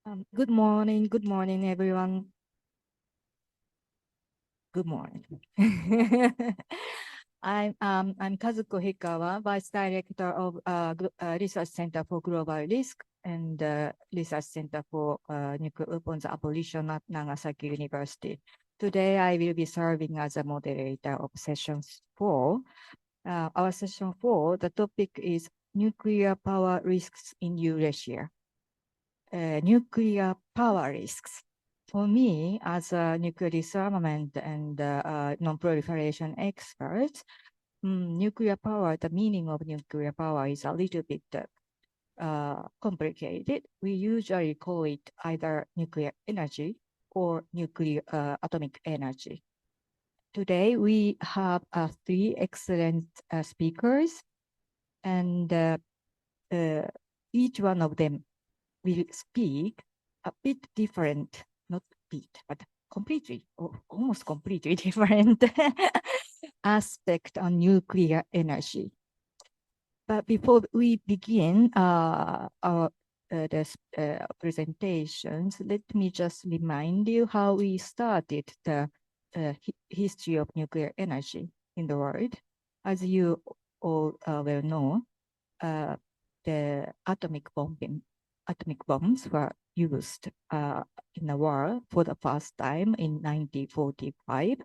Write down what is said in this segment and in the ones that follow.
Good morning, everyone. Good morning. I'm Kazuko Hikawa, Vice Director of Research Center for Global Risk and Research Center for Nuclear Weapons Abolition at Nagasaki University. Today, I will be serving as a moderator of Session 4. Our Session 4, the topic is Nuclear Power Risks in Eurasia. Nuclear power risks. For me, as a nuclear disarmament and non-proliferation expert, nuclear power, the meaning of nuclear power is a little bit complicated. We usually call it either nuclear energy or nuclear atomic energy. Today, we have 3 excellent speakers, and each one of them will speak a bit different, not bit, but completely, or almost completely different aspect on nuclear energy. But before we begin our presentations, let me just remind you how we started the history of nuclear energy in the world. As you all well know, the atomic bombs were used in the world for the first time in 1945.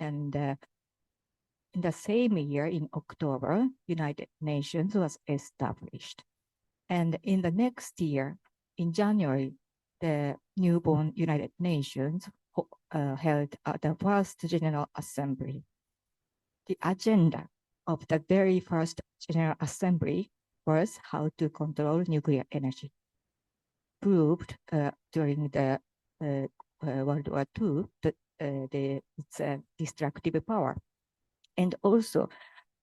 And in the same year, in October, United Nations was established. And in the next year, in January, the newborn United Nations held the first General Assembly. The agenda of the very first General Assembly was how to control nuclear energy. Proved during the World War II that it's a destructive power. And also,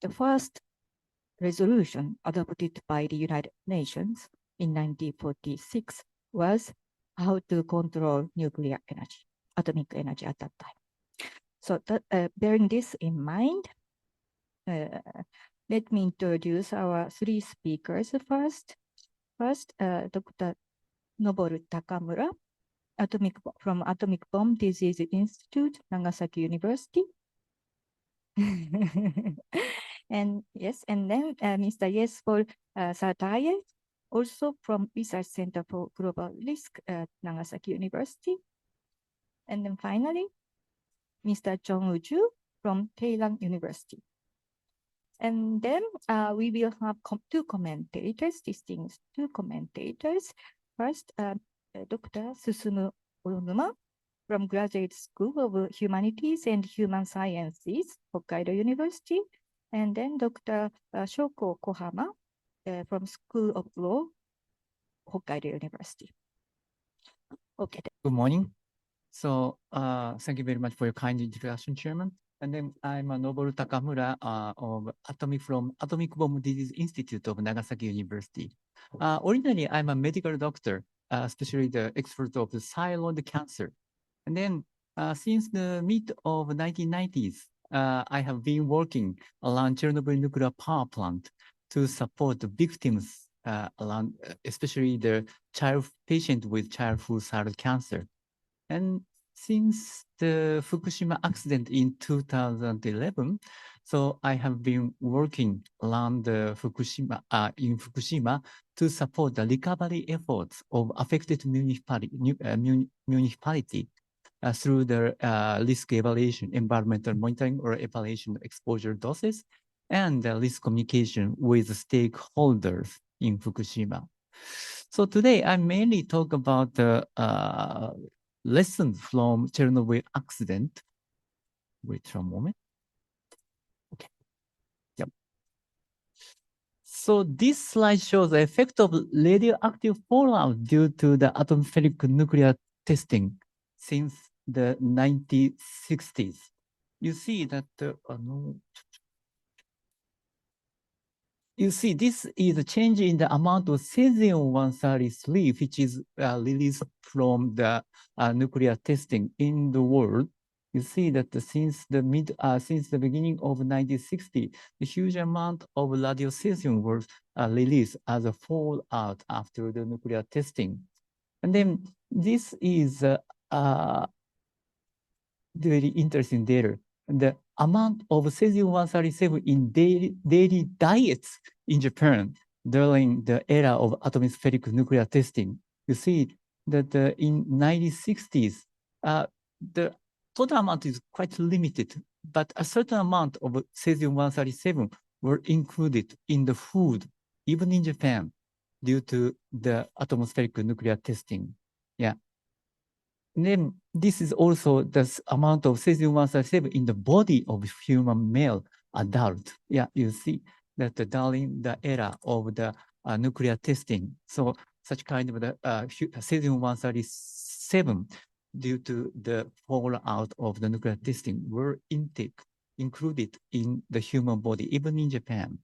the first resolution adopted by the United Nations in 1946 was how to control nuclear energy, atomic energy at that time. So bearing this in mind, let me introduce our 3 speakers first. First, Dr. Noboru Takamura, from Atomic Bomb Disease Institute, Nagasaki University. And then Mr. Jesper Sartaye, also from Research Center for Global Risk at Nagasaki University. And then finally, Mr. Chong Uju from Tehran University. And then we will have 2 commentators, distinguished 2 commentators. First, Dr. Susumu Onuma from Graduate School of Humanities and Human Sciences, Hokkaido University. And then Dr. Shoko Kohama from School of Law, Hokkaido University. Okay. Good morning. So thank you very much for your kind introduction, Chairman. And then I'm Noboru Takamura of Atomic Bomb Disease Institute of Nagasaki University. Originally, I'm a medical doctor, especially the expert of the thyroid cancer. And then since the mid of 1990s, I have been working around Chernobyl nuclear power plant to support the victims around, especially the patient with childhood thyroid cancer. And since the Fukushima accident in 2011, so I have been working around the in Fukushima to support the recovery efforts of affected municipality through the risk evaluation, environmental monitoring or evaluation of exposure doses, and the risk communication with stakeholders in Fukushima. So today I mainly talk about the lessons from Chernobyl accident. Wait for a moment. Okay. Yep. So this slide shows the effect of radioactive fallout due to the atmospheric nuclear testing since the 1960s. You see that you see this is a change in the amount of cesium-133, which is released from the nuclear testing in the world. You see that since the beginning of 1960, a huge amount of radiocesium was released as a fallout after the nuclear testing. And then this is very interesting data. The amount of cesium-137 in daily diets in Japan during the era of atmospheric nuclear testing. You see that in 1960s, the total amount is quite limited, but a certain amount of cesium-137 were included in the food, even in Japan, due to the atmospheric nuclear testing. Yeah. And then this is also the amount of cesium-137 in the body of human male adult. Yeah, you see that during the era of the nuclear testing, so such kind of the cesium-137 due to the fallout of the nuclear testing were included in the human body, even in Japan.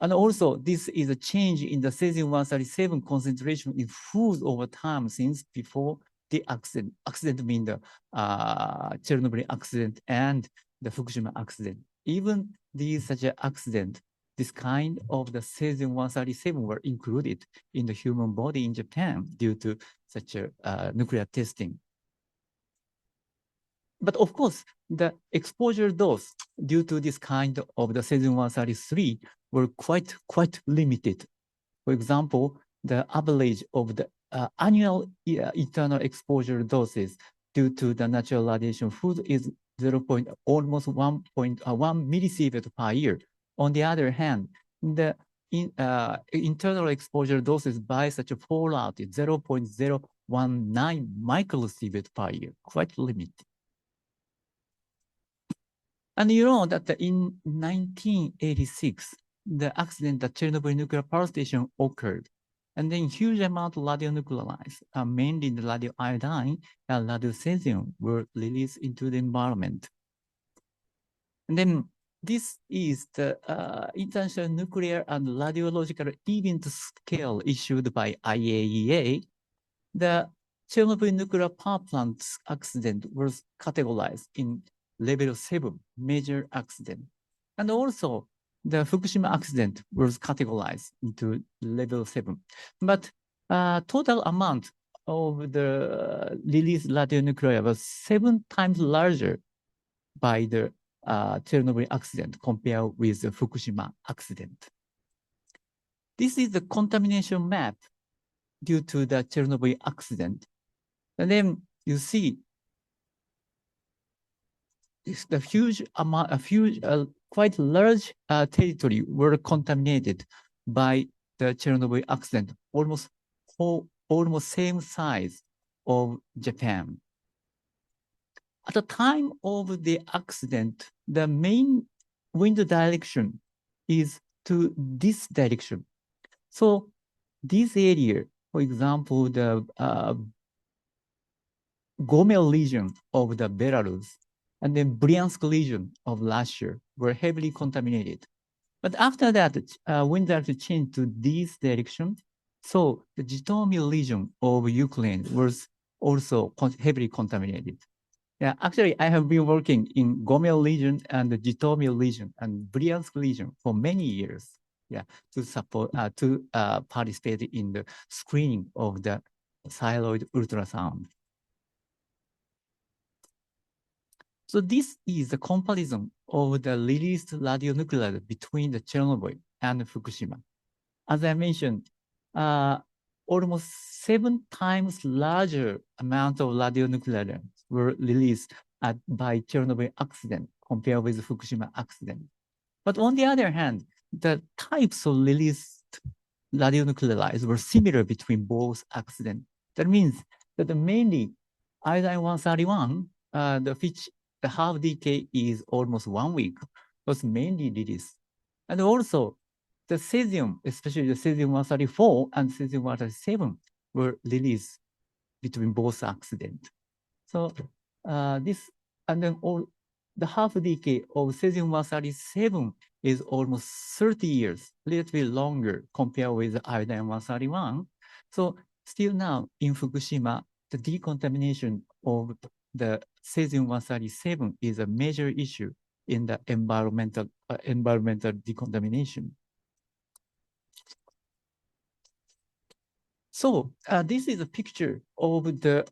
And also, this is a change in the cesium-137 concentration in food over time since before the accident. Accident means the Chernobyl accident and the Fukushima accident. Even these such an accident, this kind of the cesium-137 were included in the human body in Japan due to such a nuclear testing. But of course, the exposure dose due to this kind of the cesium-133 were quite limited. For example, the average of the annual internal exposure doses due to the natural radiation food is almost 1.1 millisievert per year. On the other hand, the internal exposure doses by such a fallout is 0.019 microsievert per year, quite limited. And you know that in 1986, the accident at Chernobyl nuclear power station occurred. And then huge amount of radionuclides, mainly the radioiodine and radiocesium, were released into the environment. And then this is the International Nuclear and Radiological Event Scale issued by IAEA. The Chernobyl nuclear power plant accident was categorized in level 7, major accident. And also, the Fukushima accident was categorized into level 7. But total amount of the released radionuclide was 7 times larger by the Chernobyl accident compared with the Fukushima accident. This is the contamination map due to the Chernobyl accident. And then you see the huge amount, quite large territory were contaminated by the Chernobyl accident, almost same size of Japan. At the time of the accident, the main wind direction is to this direction. So this area, for example, the Gomel region of the Belarus, and then Bryansk region of Russia were heavily contaminated. But after that, wind direction changed to this direction. So the Zhytomyr region of Ukraine was also heavily contaminated. Yeah, actually, I have been working in Gomel region and the Zhytomyr region and Bryansk region for many years. Yeah, to support participate in the screening of the thyroid ultrasound. So this is the comparison of the released radionuclide between the Chernobyl and Fukushima. As I mentioned, almost 7 times larger amount of radionuclides were released by Chernobyl accident compared with the Fukushima accident. But on the other hand, the types of released radionuclides were similar between both accidents. That means that mainly iodine-131, the half decay is almost 1 week, was mainly released. And also the cesium, especially the cesium-134 and cesium-137 were released between both accidents. So this, and then the half decay of cesium-137 is almost 30 years, relatively longer compared with the iodine-131. So still now in Fukushima, the decontamination of the cesium-137 is a major issue in the environmental decontamination. So this is a picture of the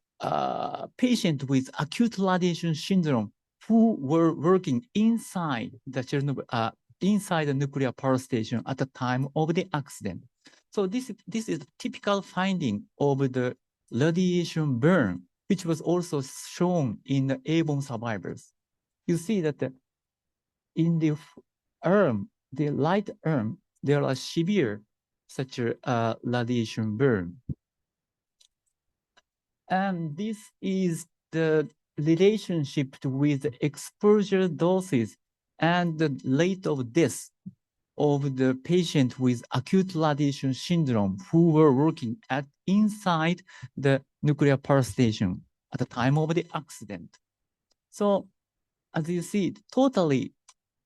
patient with acute radiation syndrome who were working inside the Chernobyl, inside the nuclear power station at the time of the accident. So this is a typical finding of the radiation burn, which was also shown in the airborne survivors. You see that in the arm, the right arm, there are severe such a radiation burn. And this is the relationship with the exposure doses and the rate of death of the patient with acute radiation syndrome who were working inside the nuclear power station at the time of the accident. So as you see, totally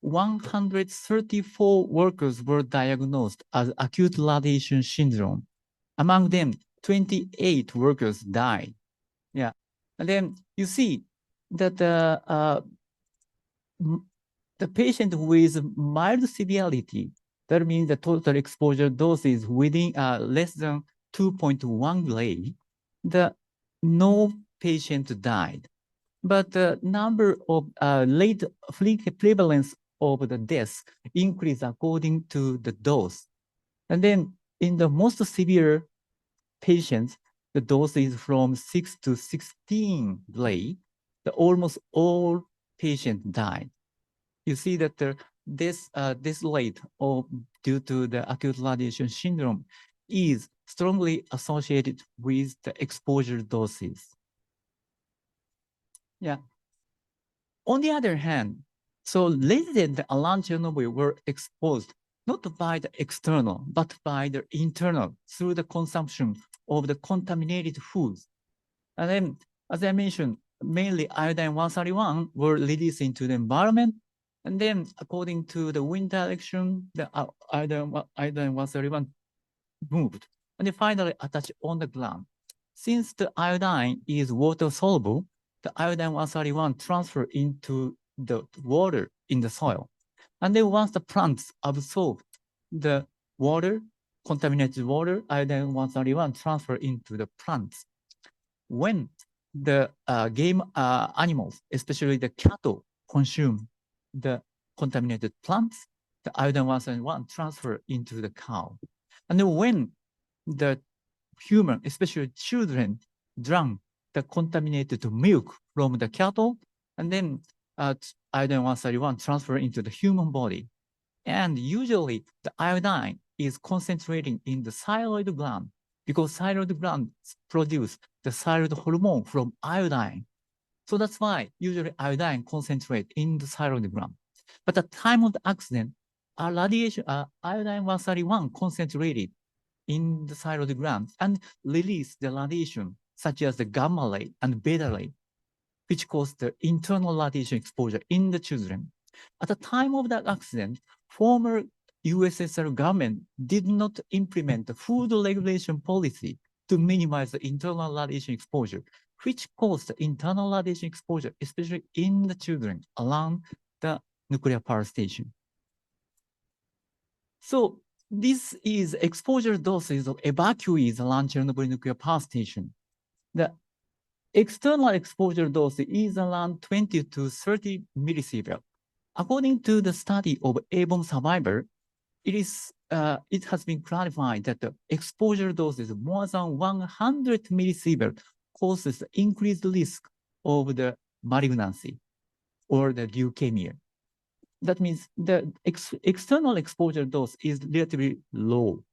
134 workers were diagnosed as acute radiation syndrome. Among them, 28 workers died. Yeah, and then you see that the patient with mild severity, that means the total exposure dose is within less than 2.1 gray, no patient died. But the number of late prevalence of the deaths increased according to the dose. And then in the most severe patients, the dose is from 6 to 16 gray. Almost all patients died. You see that this rate due to the acute radiation syndrome is strongly associated with the exposure doses. Yeah. On the other hand, so residents around Chernobyl were exposed not by the external, but by the internal through the consumption of the contaminated foods. And then, as I mentioned, mainly iodine-131 were released into the environment. And then, according to the wind direction, the iodine-131 moved. And then finally attached on the ground. Since the iodine is water-soluble, the iodine-131 transfer into the water in the soil. And then once the plants absorb the water, contaminated water, iodine-131 transfer into the plants. When the game animals, especially the cattle, consume the contaminated plants, the iodine-131 transfer into the cow. And then when the human, especially children, drank the contaminated milk from the cattle, and then iodine-131 transfer into the human body. And usually the iodine is concentrating in the thyroid gland because thyroid gland produce the thyroid hormone from iodine. So that's why usually iodine concentrate in the thyroid gland. But at the time of the accident, iodine-131 concentrated in the thyroid gland and released the radiation such as the gamma ray and beta ray, which caused the internal radiation exposure in the children. At the time of that accident, former USSR government did not implement the food regulation policy to minimize the internal radiation exposure, which caused the internal radiation exposure, especially in the children around the nuclear power station. So this is exposure doses of evacuees around Chernobyl nuclear power station. The external exposure dose is around 20 to 30 millisievert. According to the study of airborne survivor, it has been clarified that the exposure doses more than 100 millisievert causes increased risk of the malignancy or the leukemia. That means the external exposure dose is relatively low,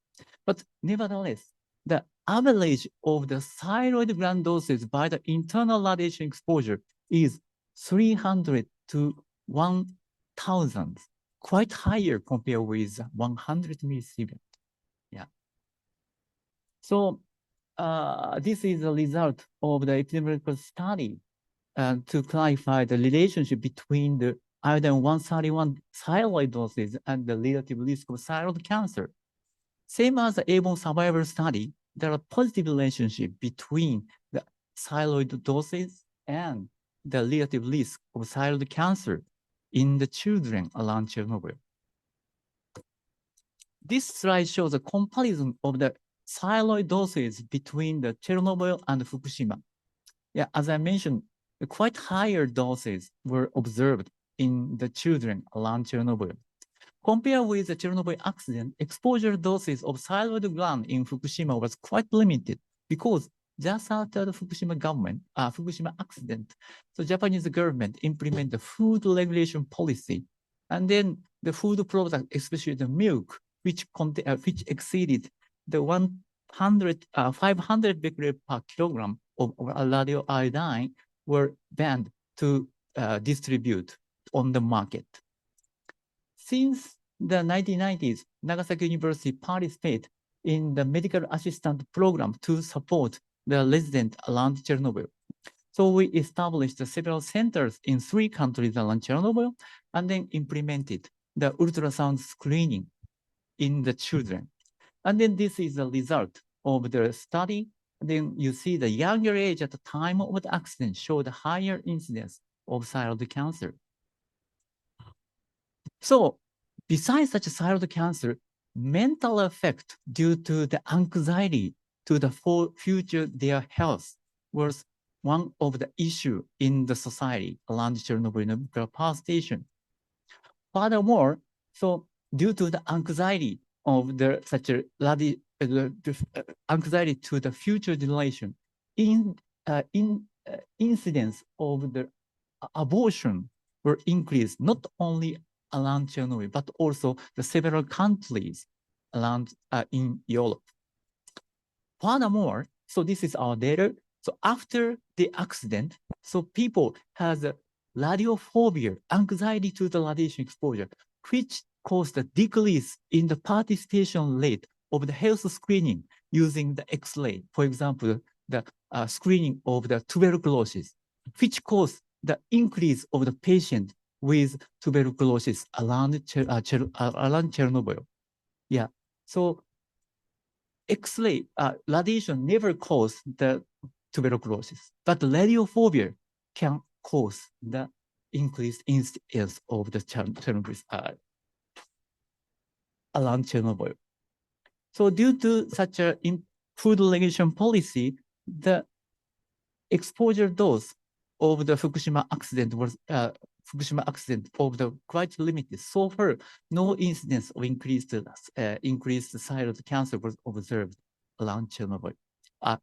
but nevertheless, the average of the thyroid gland doses by the internal radiation exposure is 300 to 1,000, quite higher compared with 100 millisievert. Yeah. So this is a result of the epidemiological study to clarify the relationship between the iodine-131 thyroid doses and the relative risk of thyroid cancer. Same as the airborne survival study, there are positive relationship between the thyroid doses and the relative risk of thyroid cancer in the children around Chernobyl. This slide shows a comparison of the thyroid doses between the Chernobyl and Fukushima. Yeah, as I mentioned, quite higher doses were observed in the children around Chernobyl. Compared with the Chernobyl accident, exposure doses of thyroid gland in Fukushima was quite limited because just after the Fukushima accident, the Japanese government implemented the food regulation policy, and then the food product, especially the milk, which exceeded the 500 becquerel per kilogram of radioiodine, were banned to distribute on the market. Since the 1990s, Nagasaki University participated in the medical assistant program to support the residents around Chernobyl. So we established several centers in 3 countries around Chernobyl and then implemented the ultrasound screening in the children. And then this is the result of the study. Then you see the younger age at the time of the accident showed a higher incidence of thyroid cancer. So besides such thyroid cancer, mental effect due to the anxiety to the future their health was one of the issue in the society around Chernobyl nuclear power station. Furthermore, so due to the anxiety of the anxiety to the future generation, incidence of the abortion were increased not only around Chernobyl but also the several countries around in Europe. Furthermore, so this is our data. So after the accident, so people has a radiophobia, anxiety to the radiation exposure, which caused a decrease in the participation rate of the health screening using the X-ray. For example, the screening of the tuberculosis, which caused the increase of the patient with tuberculosis around Chernobyl. Yeah, so X-ray radiation never caused the tuberculosis, but radiophobia can cause the increased incidence of the Chernobyl around Chernobyl. So due to such a food regulation policy, the exposure dose of the Fukushima accident was quite limited. So far, no incidence of increased thyroid cancer was observed around Chernobyl,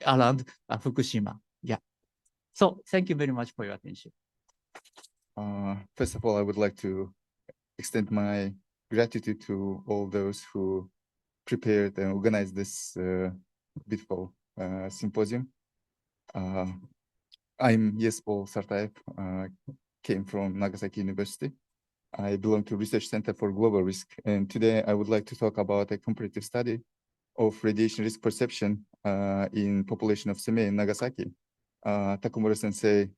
around Fukushima. Yeah. So thank you very much for your attention. First of all, I would like to extend my gratitude to all those who prepared and organized this beautiful symposium. I'm Jespo Sartaev, came from Nagasaki University. I belong to Research Center for Global Risk, and today I would like to talk about a comparative study of radiation risk perception in population of Semei and Nagasaki. Takumura Sensei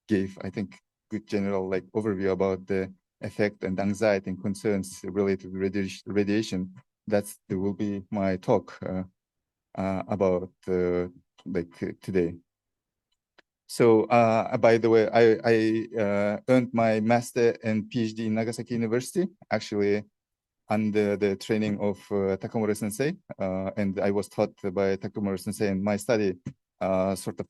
gave, I think, good general overview about the effect and anxiety and concerns related to radiation. There will be my talk about today. So, by the way, I earned my master and PhD in Nagasaki University, actually under the training of Takumura Sensei, and I was taught by Takumura Sensei, and my study sort of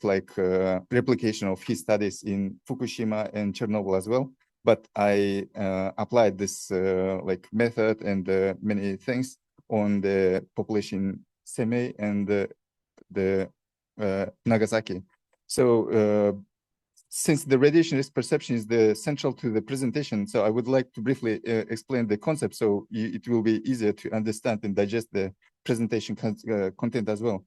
replication of his studies in Fukushima and Chernobyl as well. But I applied this method and many things on the population Semei and the Nagasaki. So since the radiation risk perception is the central to the presentation, so I would like to briefly explain the concept so it will be easier to understand and digest the presentation content as well.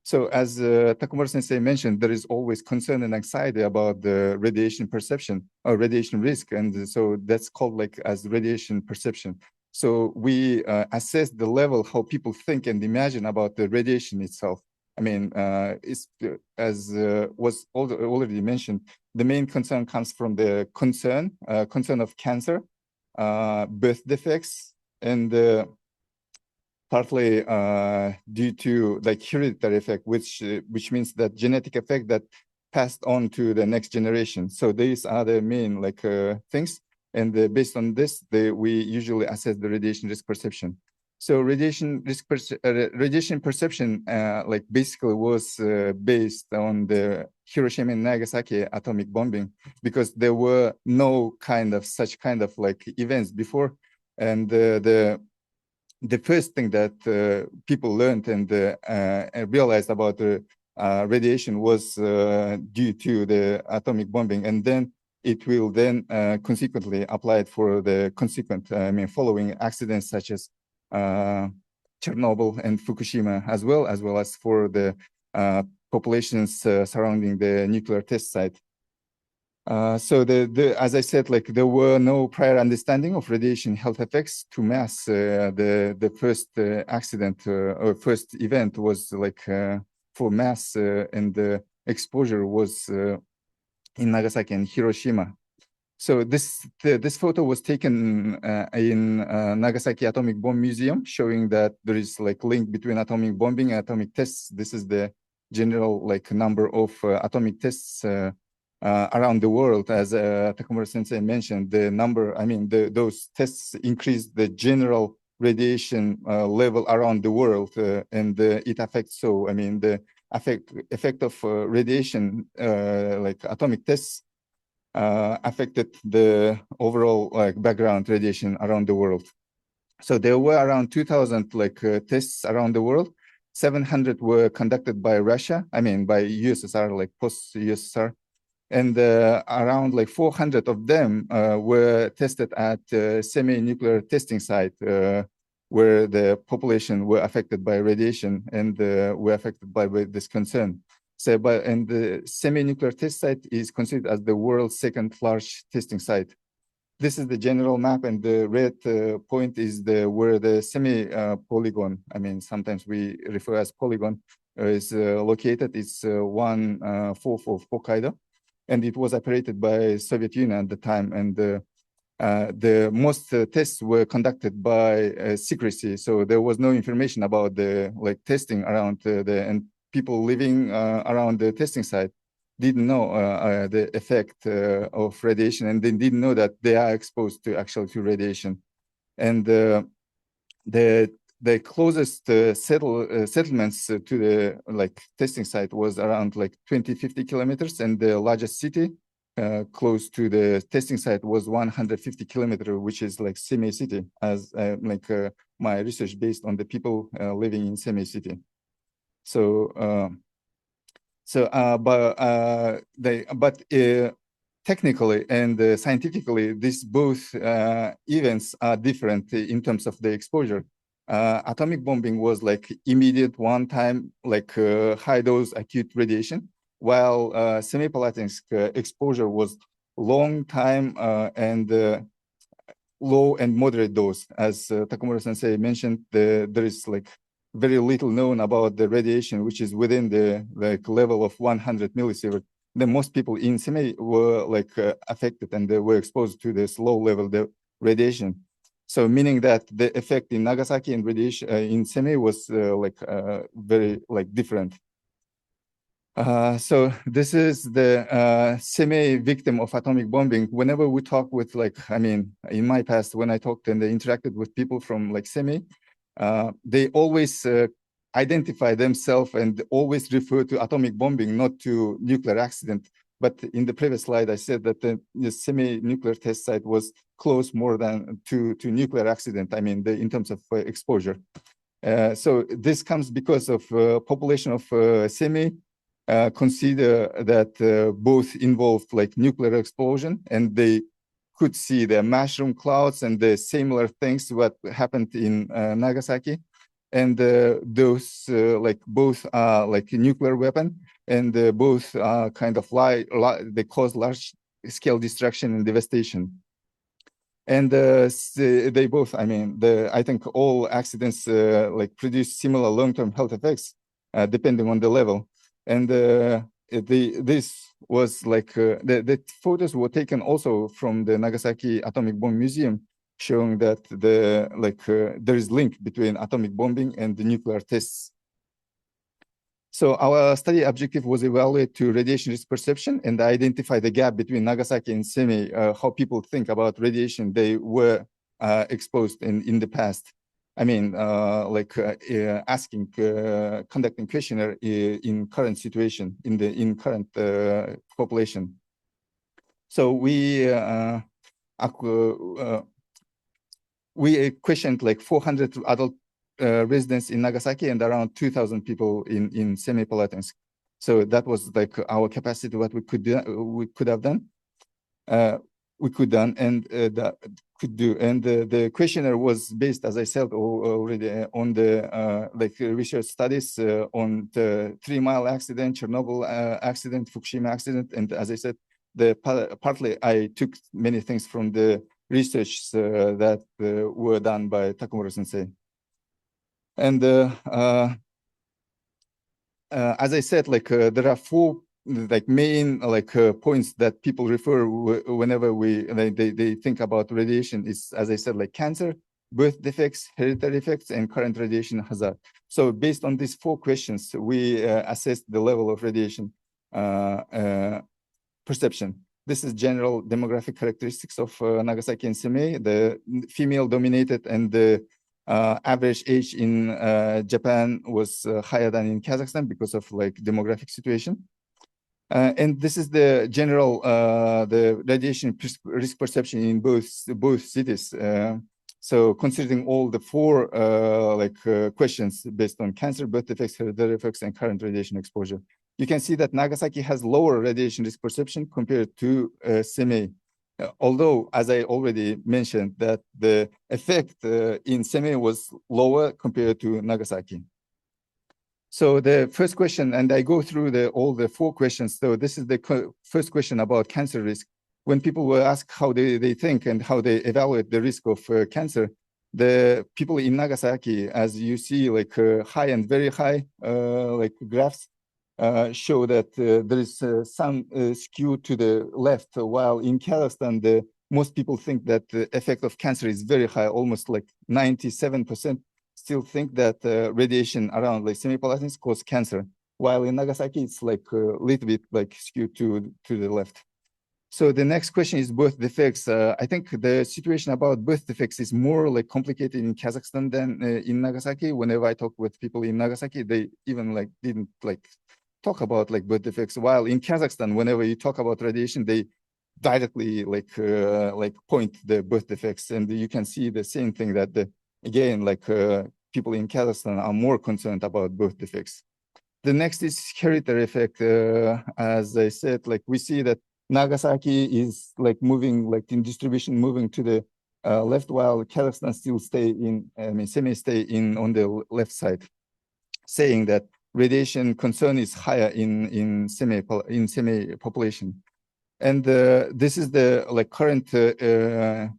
So as Takumura Sensei mentioned, there is always concern and anxiety about the radiation perception or radiation risk. And so that's called as radiation perception. So we assess the level, how people think and imagine about the radiation itself. I mean, as was already mentioned, the main concern comes from the concern of cancer, birth defects, and partly due to hereditary effect, which means that genetic effect that passed on to the next generation. So these are the main things, and based on this, we usually assess the radiation risk perception. So radiation perception, like basically was based on the Hiroshima and Nagasaki atomic bombing, because there were no such kind of like events before, and the first thing that people learned and realized about the radiation was due to the atomic bombing, and then it will then consequently applied for the consequent, following accidents such as Chernobyl and Fukushima, as well as for the populations surrounding the nuclear test site. So as I said, like there were no prior understanding of radiation health effects to mass. The first accident or first event was like for mass, and the exposure was in Nagasaki and Hiroshima. So this photo was taken in Nagasaki Atomic Bomb Museum, showing that there is like link between atomic bombing and atomic tests. This is the general like number of atomic tests around the world. As Takamura Sensei mentioned, the number, those tests increased the general radiation level around the world, and it affects. So the effect of radiation, like atomic tests, affected the overall like background radiation around the world. So there were around 2,000 like tests around the world. 700 were conducted by Russia, by USSR, like post-USSR, and around like 400 of them were tested at semi-nuclear testing site, where the population were affected by radiation and were affected by this concern. So, and the semi-nuclear test site is considered as the world's second large testing site. This is the general map, and the red point is where the semi-polygon, sometimes we refer as polygon, is located. It's 1/4 of Hokkaido, and it was operated by Soviet Union at the time. And the most tests were conducted by secrecy, so there was no information about the testing around and people living around the testing site didn't know the effect of radiation, and they didn't know that they are exposed to radiation. And the closest settlements to the testing site was around 20-50 kilometers, and the largest city close to the testing site was 150 kilometers, which is like Seme City, as my research based on the people living in Seme City. So, technically and scientifically, these both events are different in terms of the exposure. Atomic bombing was like immediate, one-time, high dose acute radiation, while Semipalatinsk exposure was long time and low and moderate dose. As Takamura Sensei mentioned, there is very little known about the radiation, which is within the level of 100 millisievert. Then most people in Seme were affected, and they were exposed to this low level radiation. So meaning that the effect in Nagasaki and radiation in Seme was very different. So this is the Seme victim of atomic bombing. Whenever we talk with in my past, when I talked and interacted with people from Seme, they always identify themselves and always refer to atomic bombing, not to nuclear accident. But in the previous slide, I said that the semi-nuclear test site was close more than to nuclear accident, in terms of exposure. So this comes because of population of Seme consider that both involved nuclear explosion, and they could see the mushroom clouds and the similar things what happened in Nagasaki, and those both are nuclear weapon, and both kind of they cause large scale destruction and devastation. And they both, I think all accidents produce similar long-term health effects depending on the level. And this was the photos were taken also from the Nagasaki Atomic Bomb Museum, showing that there is link between atomic bombing and the nuclear tests. So our study objective was evaluate to radiation risk perception and identify the gap between Nagasaki and Seme, how people think about radiation they were exposed in the past. asking, conducting questionnaire in current situation, in current population. So we questioned like 400 adult residents in Nagasaki and around 2,000 people in Semipalatinsk. So that was like our capacity, what we could have done. And the questionnaire was based, as I said already, on the research studies on the 3 Mile accident, Chernobyl accident, Fukushima accident, and as I said, partly I took many things from the research that were done by Takumura Sensei. And as I said, there are 4 main points that people refer whenever they think about radiation is, as I said, like cancer, birth defects, hereditary effects, and current radiation hazard. So based on these 4 questions, we assessed the level of radiation perception. This is general demographic characteristics of Nagasaki and Semei, the female dominated, and the average age in Japan was higher than in Kazakhstan because of demographic situation. And this is the general the radiation risk perception in both cities. So considering all the 4 questions based on cancer, birth defects, hereditary effects, and current radiation exposure, you can see that Nagasaki has lower radiation risk perception compared to Semei. Although, as I already mentioned, that the effect in Semei was lower compared to Nagasaki. So the first question, and I go through all the 4 questions. So this is the first question about cancer risk. When people were asked how they think and how they evaluate the risk of cancer, the people in Nagasaki, as you see, high and very high graphs, show that there is some skew to the left, while in Kazakhstan, most people think that the effect of cancer is very high, almost 97%. Still think that radiation around Semipalatinsk cause cancer, while in Nagasaki it's a little bit skewed to the left. So the next question is birth defects. I think the situation about birth defects is more complicated in Kazakhstan than in Nagasaki. Whenever I talk with people in Nagasaki, they even didn't talk about birth defects. While in Kazakhstan, whenever you talk about radiation, they directly point the birth defects, and you can see the same thing that again, people in Kazakhstan are more concerned about birth defects. The next is hereditary effect. As I said, we see that Nagasaki is moving, in distribution, moving to the left, while Kazakhstan still Semei stay on the left side, saying that radiation concern is higher in Semei population. And this is the current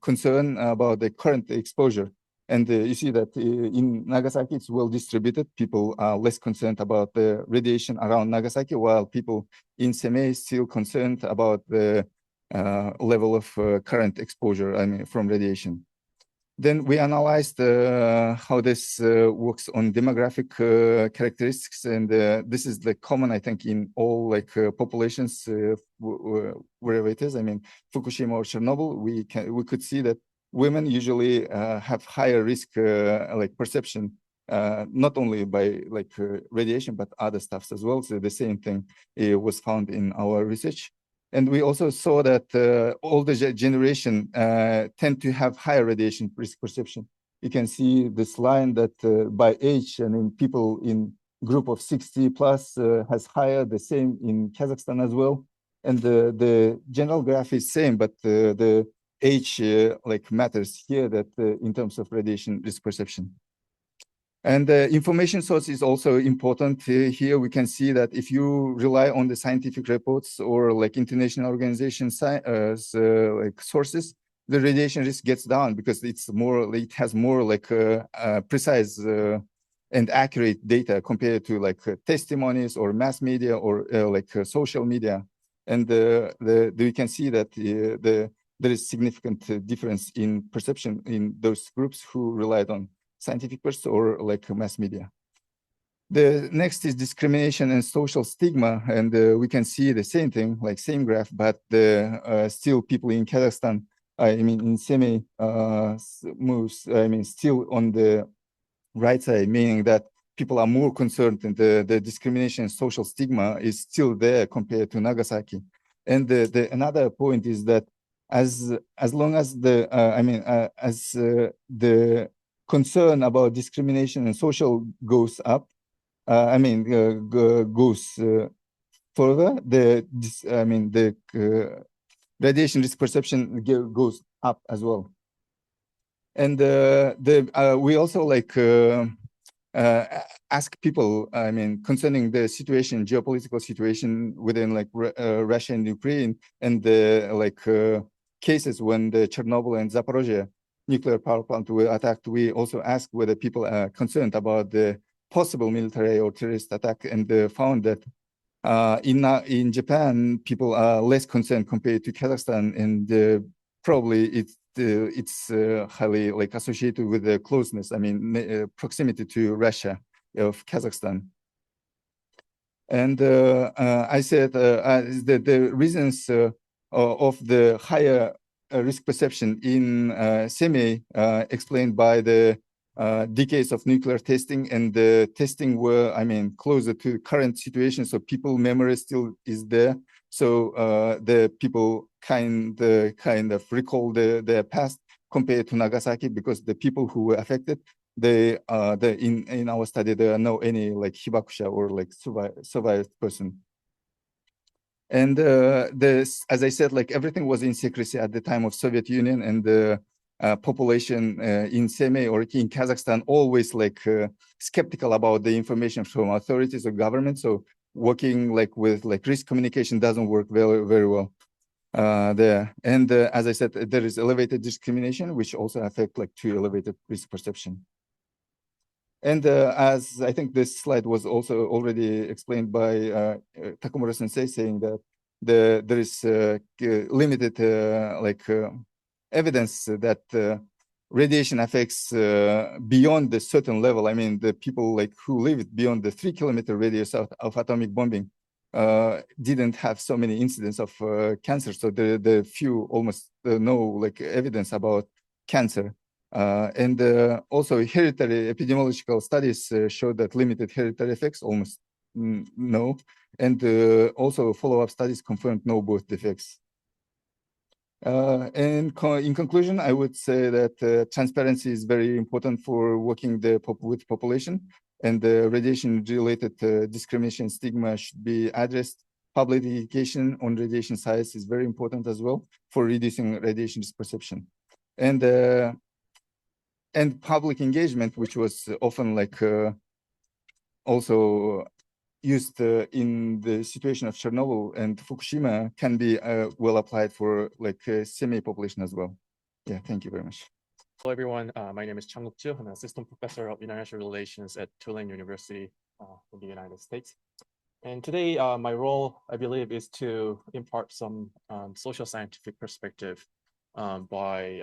concern about the current exposure. And you see that in Nagasaki, it's well distributed. People are less concerned about the radiation around Nagasaki, while people in Semei still concerned about the level of current exposure, from radiation. Then we analyzed how this works on demographic characteristics, and this is common, I think, in all populations wherever it is. Fukushima or Chernobyl, we could see that women usually have higher risk perception, not only by radiation, but other stuffs as well. So the same thing was found in our research. And we also saw that older generation tend to have higher radiation risk perception. You can see this line that by age, people in group of 60 plus has higher, the same in Kazakhstan as well. And the general graph is same, but the age matters here, that in terms of radiation risk perception. And the information source is also important. Here we can see that if you rely on the scientific reports or international organization sources, the radiation risk gets down because it has more precise and accurate data compared to testimonies or mass media or social media. And we can see that there is significant difference in perception in those groups who relied on scientific person or mass media. The next is discrimination and social stigma, and we can see the same thing, same graph, but still people in Kazakhstan, in Semei moves, still on the right side, meaning that people are more concerned and the discrimination and social stigma is still there compared to Nagasaki. And another point is that as long as the concern about discrimination and social goes up, goes further, the radiation risk perception goes up as well. And we also ask people, concerning the situation, geopolitical situation within Russia and Ukraine, and the cases when the Chernobyl and Zaporozhye nuclear power plant were attacked. We also asked whether people are concerned about the possible military or terrorist attack, and found that in Japan, people are less concerned compared to Kazakhstan, and probably it's highly associated with the closeness, proximity to Russia of Kazakhstan. And I said the reasons of the higher risk perception in semi explained by the decades of nuclear testing, and the testing were, closer to current situation. So people memory still is there. So the people kind of recall their past compared to Nagasaki, because the people who were affected, in our study, there are no any hibakusha or survived person. And as I said, everything was in secrecy at the time of Soviet Union, and the population in Semey or in Kazakhstan always skeptical about the information from authorities or government. So working with risk communication doesn't work very well there. And as I said, there is elevated discrimination, which also affect to elevated risk perception. And as I think this slide was also already explained by Takumura Sensei, saying that there is limited evidence that radiation affects beyond the certain level. The people who lived beyond the 3-kilometer radius of atomic bombing didn't have so many incidents of cancer. So the few almost no evidence about cancer. And also hereditary epidemiological studies show that limited hereditary effects, almost no. And also follow-up studies confirmed no birth defects. And in conclusion, I would say that transparency is very important for working with population, and the radiation-related discrimination stigma should be addressed. Public education on radiation science is very important as well for reducing radiation risk perception. And public engagement, which was often also used in the situation of Chernobyl and Fukushima, can be well applied for semi-population as well. Yeah, thank you very much. Hello, everyone. My name is Chang-Guk Ju. I'm an assistant professor of international relations at Tulane University in the United States. And today, my role, I believe, is to impart some social scientific perspective by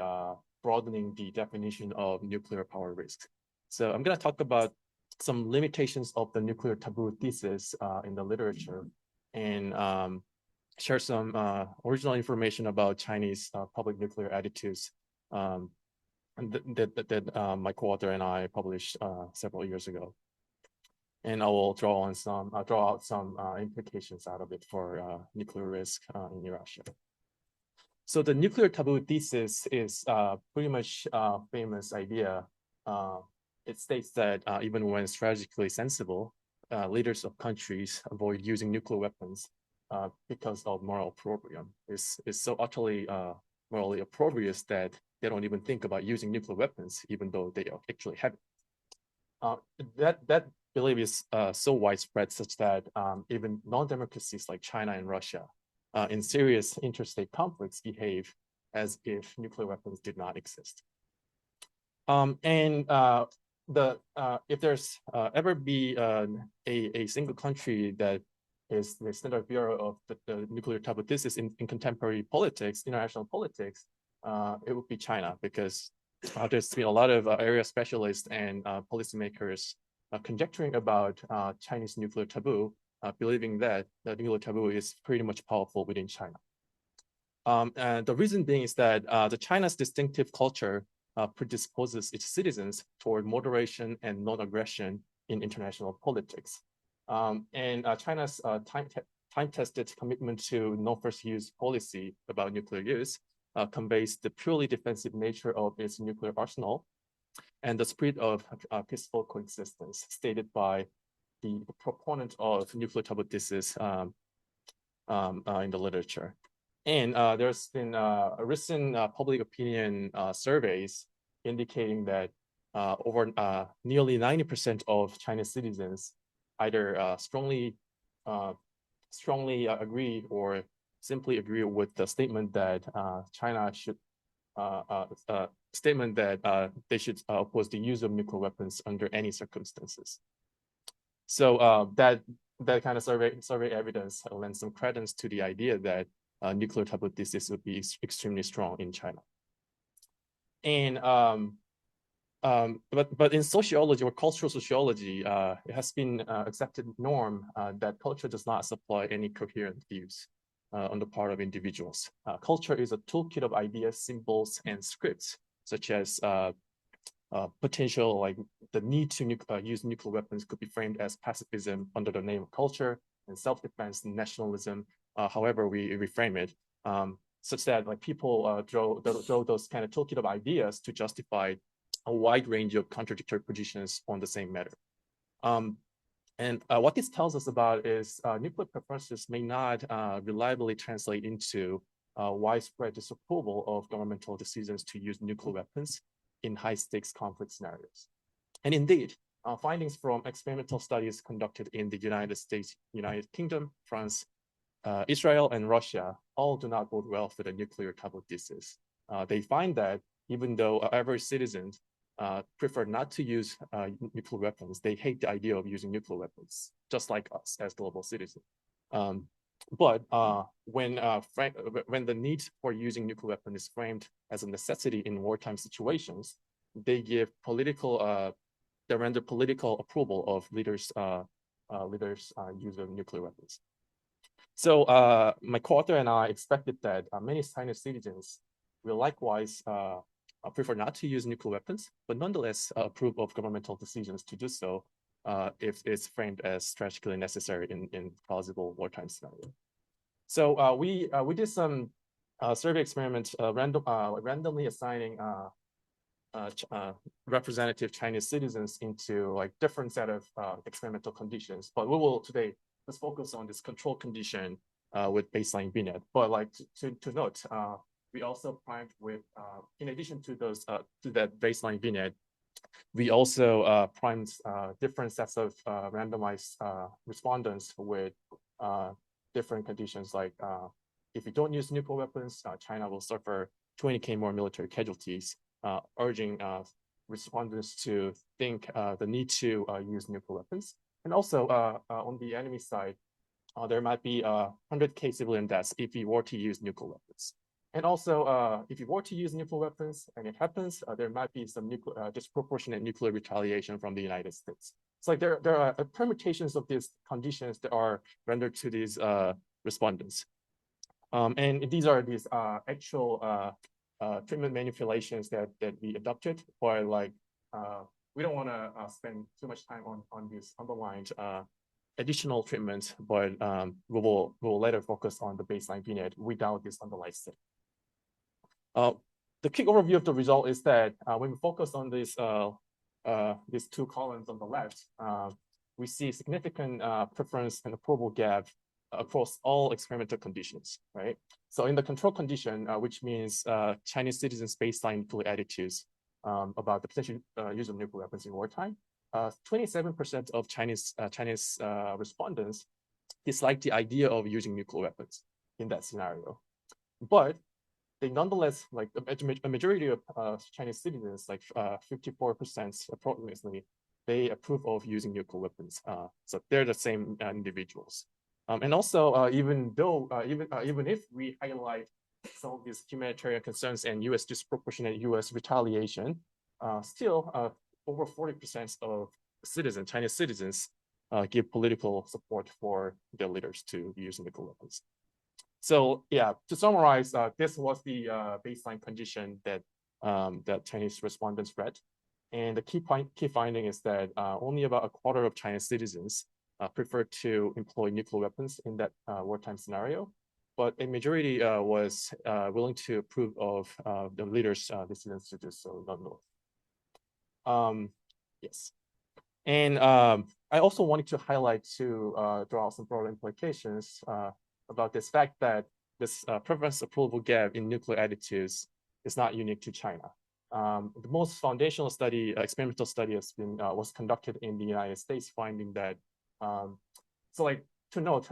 broadening the definition of nuclear power risk. So I'm going to talk about some limitations of the nuclear taboo thesis in the literature, and share some original information about Chinese public nuclear attitudes that my co-author and I published several years ago. And I will draw out some implications out of it for nuclear risk in Eurasia. So the nuclear taboo thesis is pretty much a famous idea. It states that even when strategically sensible, leaders of countries avoid using nuclear weapons because of moral opprobrium. It's so utterly morally opprobrious that they don't even think about using nuclear weapons, even though they actually have it. That belief is so widespread such that even non-democracies like China and Russia in serious interstate conflicts behave as if nuclear weapons did not exist. If there's ever be a single country that is the standard bearer of the nuclear taboo thesis in contemporary politics, international politics, it would be China, because there's been a lot of area specialists and policymakers conjecturing about Chinese nuclear taboo, believing that the nuclear taboo is pretty much powerful within China. And the reason being is that the China's distinctive culture predisposes its citizens toward moderation and non-aggression in international politics. And China's time-tested commitment to no first use policy about nuclear use conveys the purely defensive nature of its nuclear arsenal and the spirit of peaceful coexistence stated by the proponent of nuclear taboo thesis in the literature. And there's been a recent public opinion surveys indicating that over nearly 90% of Chinese citizens either strongly agree or simply agree with the statement that China should they should oppose the use of nuclear weapons under any circumstances. So that kind of survey evidence lends some credence to the idea that nuclear taboo thesis would be extremely strong in China. And but in sociology or cultural sociology, it has been accepted norm that culture does not supply any coherent views on the part of individuals. Culture is a toolkit of ideas, symbols, and scripts, such as potential, like the need to use nuclear weapons could be framed as pacifism under the name of culture, and self-defense, nationalism, however we reframe it, such that like people throw those kind of toolkit of ideas to justify a wide range of contradictory positions on the same matter. And what this tells us about is nuclear preferences may not reliably translate into widespread disapproval of governmental decisions to use nuclear weapons in high-stakes conflict scenarios. And indeed, findings from experimental studies conducted in the United States, United Kingdom, France, Israel, and Russia all do not bode well for the nuclear taboo thesis. They find that even though average citizens prefer not to use nuclear weapons, they hate the idea of using nuclear weapons, just like us as global citizens. But when the need for using nuclear weapons is framed as a necessity in wartime situations, they give they render political approval of leaders' use of nuclear weapons. So my co-author and I expected that many Chinese citizens will likewise prefer not to use nuclear weapons, but nonetheless approve of governmental decisions to do so if it's framed as strategically necessary in plausible wartime scenario. So we did some survey experiments randomly assigning representative Chinese citizens into like different set of experimental conditions. But we will today just focus on this control condition with baseline VNet. But like to note, we also primed with, in addition to those to that baseline VNet, we also primed different sets of randomized respondents with different conditions, like if you don't use nuclear weapons, China will suffer 20K more military casualties, urging respondents to think the need to use nuclear weapons. And also on the enemy side, there might be 100K civilian deaths if you were to use nuclear weapons. And also, if you were to use nuclear weapons and it happens, there might be some disproportionate nuclear retaliation from the United States. It's like there are permutations of these conditions that are rendered to these respondents. And these are these actual treatment manipulations that we adopted, but like we don't want to spend too much time on these underlined additional treatments, but we will later focus on the baseline VNet without this underlined set. The quick overview of the result is that when we focus on these two columns on the left, we see significant preference and approval gap across all experimental conditions, right? So in the control condition, which means Chinese citizens' baseline nuclear attitudes about the potential use of nuclear weapons in wartime, 27% of Chinese respondents dislike the idea of using nuclear weapons in that scenario. But they nonetheless, like a majority of Chinese citizens, like 54% approximately, they approve of using nuclear weapons. So they're the same individuals. And also, even if we highlight some of these humanitarian concerns and U.S. disproportionate U.S. retaliation, still over 40% of Chinese citizens give political support for their leaders to use nuclear weapons. So yeah, to summarize, this was the baseline condition that that Chinese respondents read. And the key finding is that only about a quarter of Chinese citizens prefer to employ nuclear weapons in that wartime scenario. But a majority was willing to approve of the leaders' decisions to do so nonetheless. Yes. And I also wanted to highlight to draw out some broader implications about this fact that this preference approval gap in nuclear attitudes is not unique to China. The most foundational study, experimental study, was conducted in the United States, finding that. So, like to note,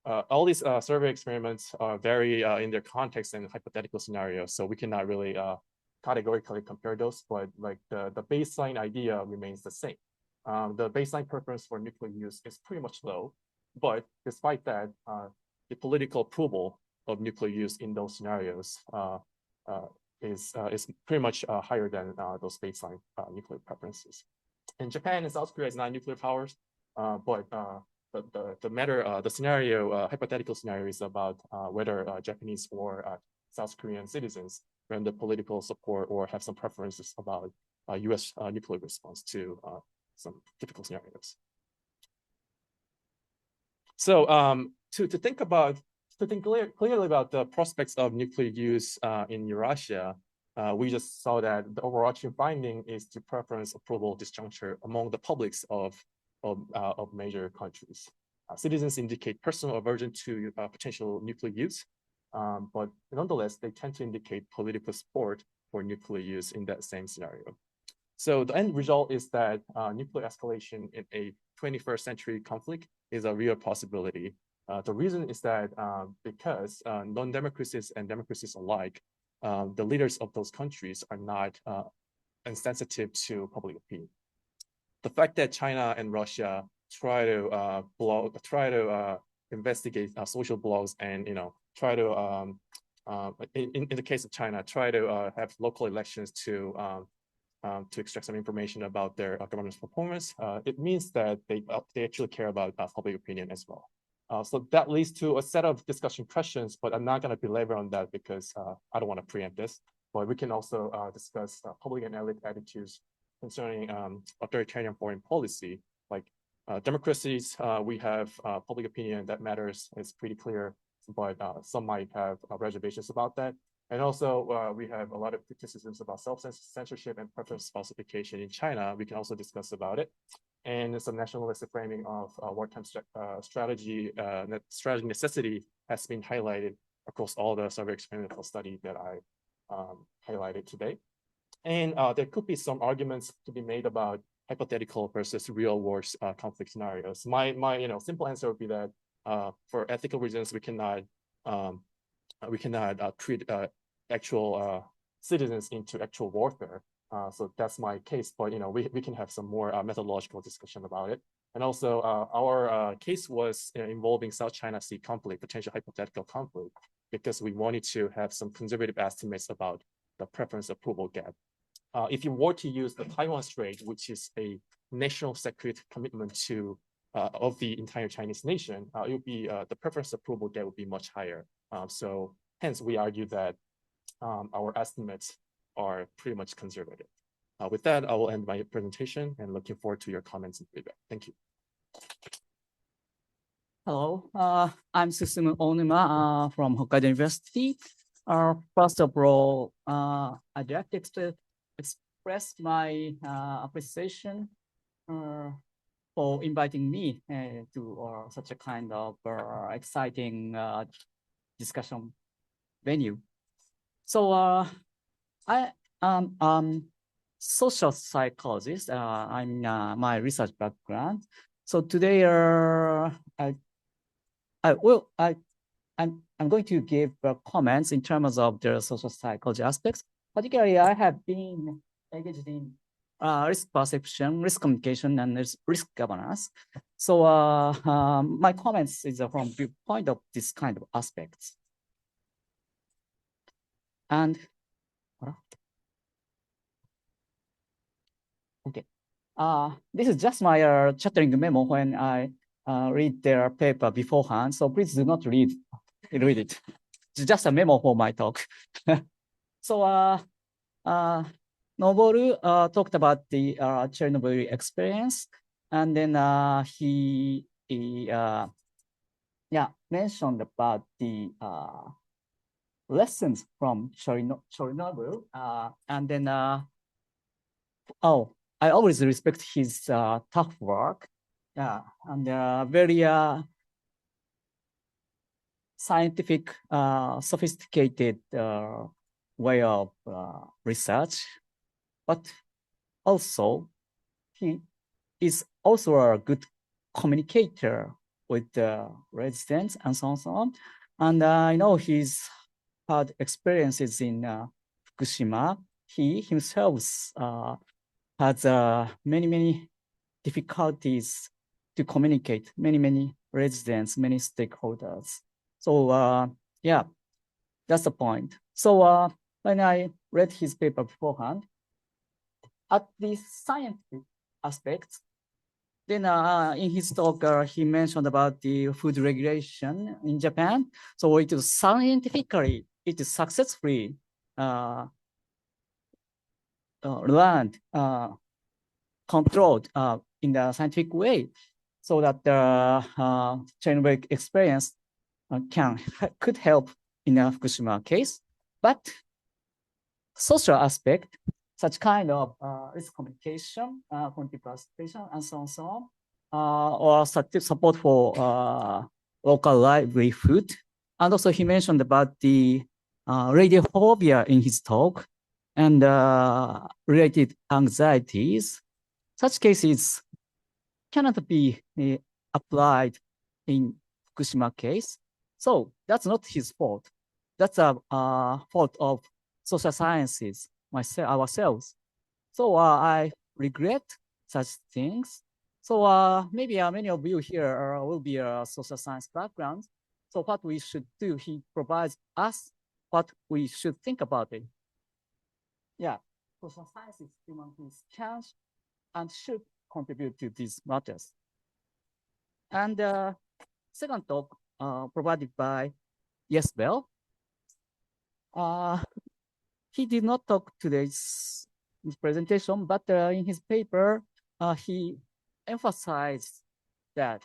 all these survey experiments vary in their context and hypothetical scenarios, so we cannot really categorically compare those. But like the baseline idea remains the same. The baseline preference for nuclear use is pretty much low, but despite that, the political approval of nuclear use in those scenarios is pretty much higher than those baseline nuclear preferences. And Japan and South Korea is not nuclear powers, but the scenario, hypothetical scenario, is about whether Japanese or South Korean citizens render political support or have some preferences about U.S. Nuclear response to some typical scenarios. So to think clearly about the prospects of nuclear use in Eurasia, we just saw that the overarching finding is the preference approval disjuncture among the publics of major countries. Citizens indicate personal aversion to potential nuclear use, but nonetheless, they tend to indicate political support for nuclear use in that same scenario. So the end result is that nuclear escalation in a 21st century conflict is a real possibility. The reason is that because non-democracies and democracies alike, the leaders of those countries are not insensitive to public opinion. The fact that China and Russia try to investigate social blogs and try to in the case of China, try to have local elections to extract some information about their government's performance, it means that they actually care about public opinion as well. So that leads to a set of discussion questions, but I'm not going to belabor on that because I don't want to preempt this. But we can also discuss public and elite attitudes concerning authoritarian foreign policy. Like democracies, we have public opinion that matters. It's pretty clear, but some might have reservations about that. And also, we have a lot of criticisms about self-censorship and preference falsification in China. We can also discuss about it. And some nationalistic framing of wartime strategy necessity has been highlighted across all the survey experimental study that I highlighted today. And there could be some arguments to be made about hypothetical versus real world conflict scenarios. My simple answer would be that for ethical reasons, we cannot treat actual citizens into actual warfare. So that's my case, but we can have some more methodological discussion about it. And also our case was involving South China Sea conflict, potential hypothetical conflict, because we wanted to have some conservative estimates about the preference approval gap. If you were to use the Taiwan Strait, which is a national security commitment to of the entire Chinese nation, it would be the preference approval gap would be much higher. So hence we argue that our estimates are pretty much conservative. With that, I will end my presentation and looking forward to your comments and feedback. Thank you. Hello, I'm Susumu Onuma from Hokkaido University. First of all, I'd like to express my appreciation for inviting me to such a kind of exciting discussion venue. So I am social psychologist. I'm my research background. So today I'm going to give comments in terms of the social psychology aspects. Particularly, I have been engaged in risk perception, risk communication, and risk governance. So my comments is from viewpoint of this kind of aspects. And okay, this is just my chattering memo when I read their paper beforehand. So please do not read it. It's just a memo for my talk. So Noboru talked about the Chernobyl experience, and then he mentioned about the lessons from Chernobyl, and then I always respect his tough work, and very scientific, sophisticated way of research, but also he is also a good communicator with the residents and so on. And I know he's had experiences in Fukushima. He himself has many difficulties to communicate, many residents, many stakeholders. So yeah, that's the point. So when I read his paper beforehand, at the scientific aspects, then in his talk, he mentioned about the food regulation in Japan. So it is scientifically, it is successfully learned, controlled in the scientific way, so that the Chernobyl experience could help in a Fukushima case. But social aspect, such kind of risk communication, community participation, and so on, or support for local livelihood. And also he mentioned about the radiophobia in his talk and related anxieties. Such cases cannot be applied in Fukushima case. So that's not his fault. That's a fault of social sciences, ourselves. So I regret such things. So maybe many of you here will be a social science background. So what we should do, he provides us what we should think about it. Yeah, social sciences, humanities can and should contribute to these matters. And second talk provided by Yesbel. He did not talk today's presentation, but in his paper, he emphasized that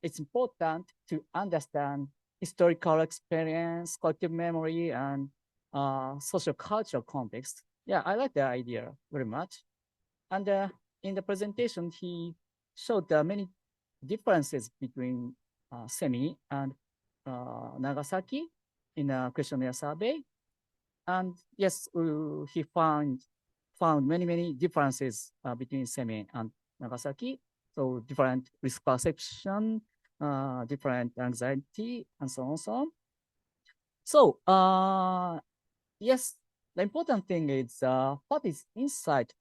it's important to understand historical experience, collective memory, and social cultural context. Yeah, I like the idea very much. And in the presentation, he showed many differences between SEMI and Nagasaki in a questionnaire survey. And yes, he found many differences between SEMI and Nagasaki. So different risk perception, different anxiety, and so on. So yes, the important thing is what is insight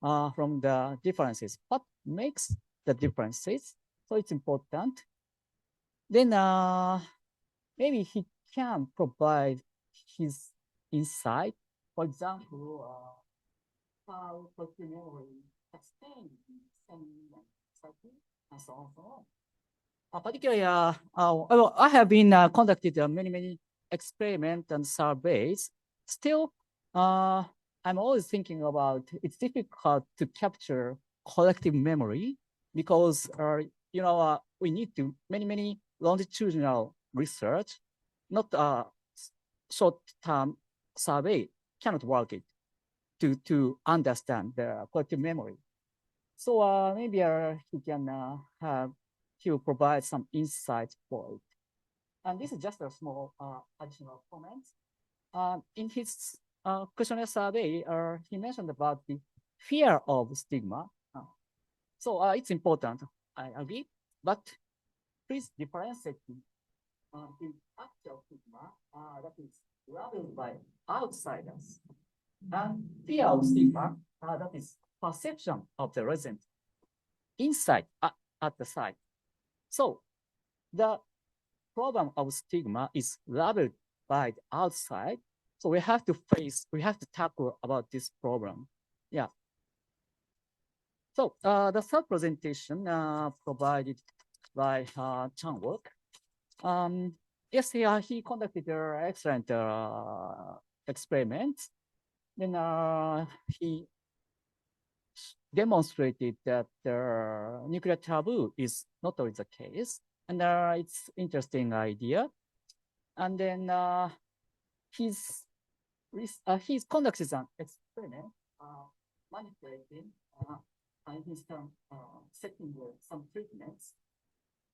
from the differences, what makes the differences. So it's important. Then maybe he can provide his insight. For example, how collective memory extends and so on. Particularly, I have been conducted many experiments and surveys. Still, I'm always thinking about it's difficult to capture collective memory because you know we need to many longitudinal research, not short-term survey cannot work it to understand the collective memory. So maybe he will provide some insights for it. And this is just a small additional comment. In his questionnaire survey, he mentioned about the fear of stigma. So it's important, I agree, but please differentiate the actual stigma that is leveled by outsiders and fear of stigma that is perception of the resident inside at the site. So the problem of stigma is leveled by the outside. So we have to tackle about this problem. Yeah. So the third presentation provided by Chang-wook. Yes, he conducted excellent experiments. Then he demonstrated that the nuclear taboo is not always the case, and it's interesting idea. And then he's conducted an experiment manipulating in his term setting some treatments.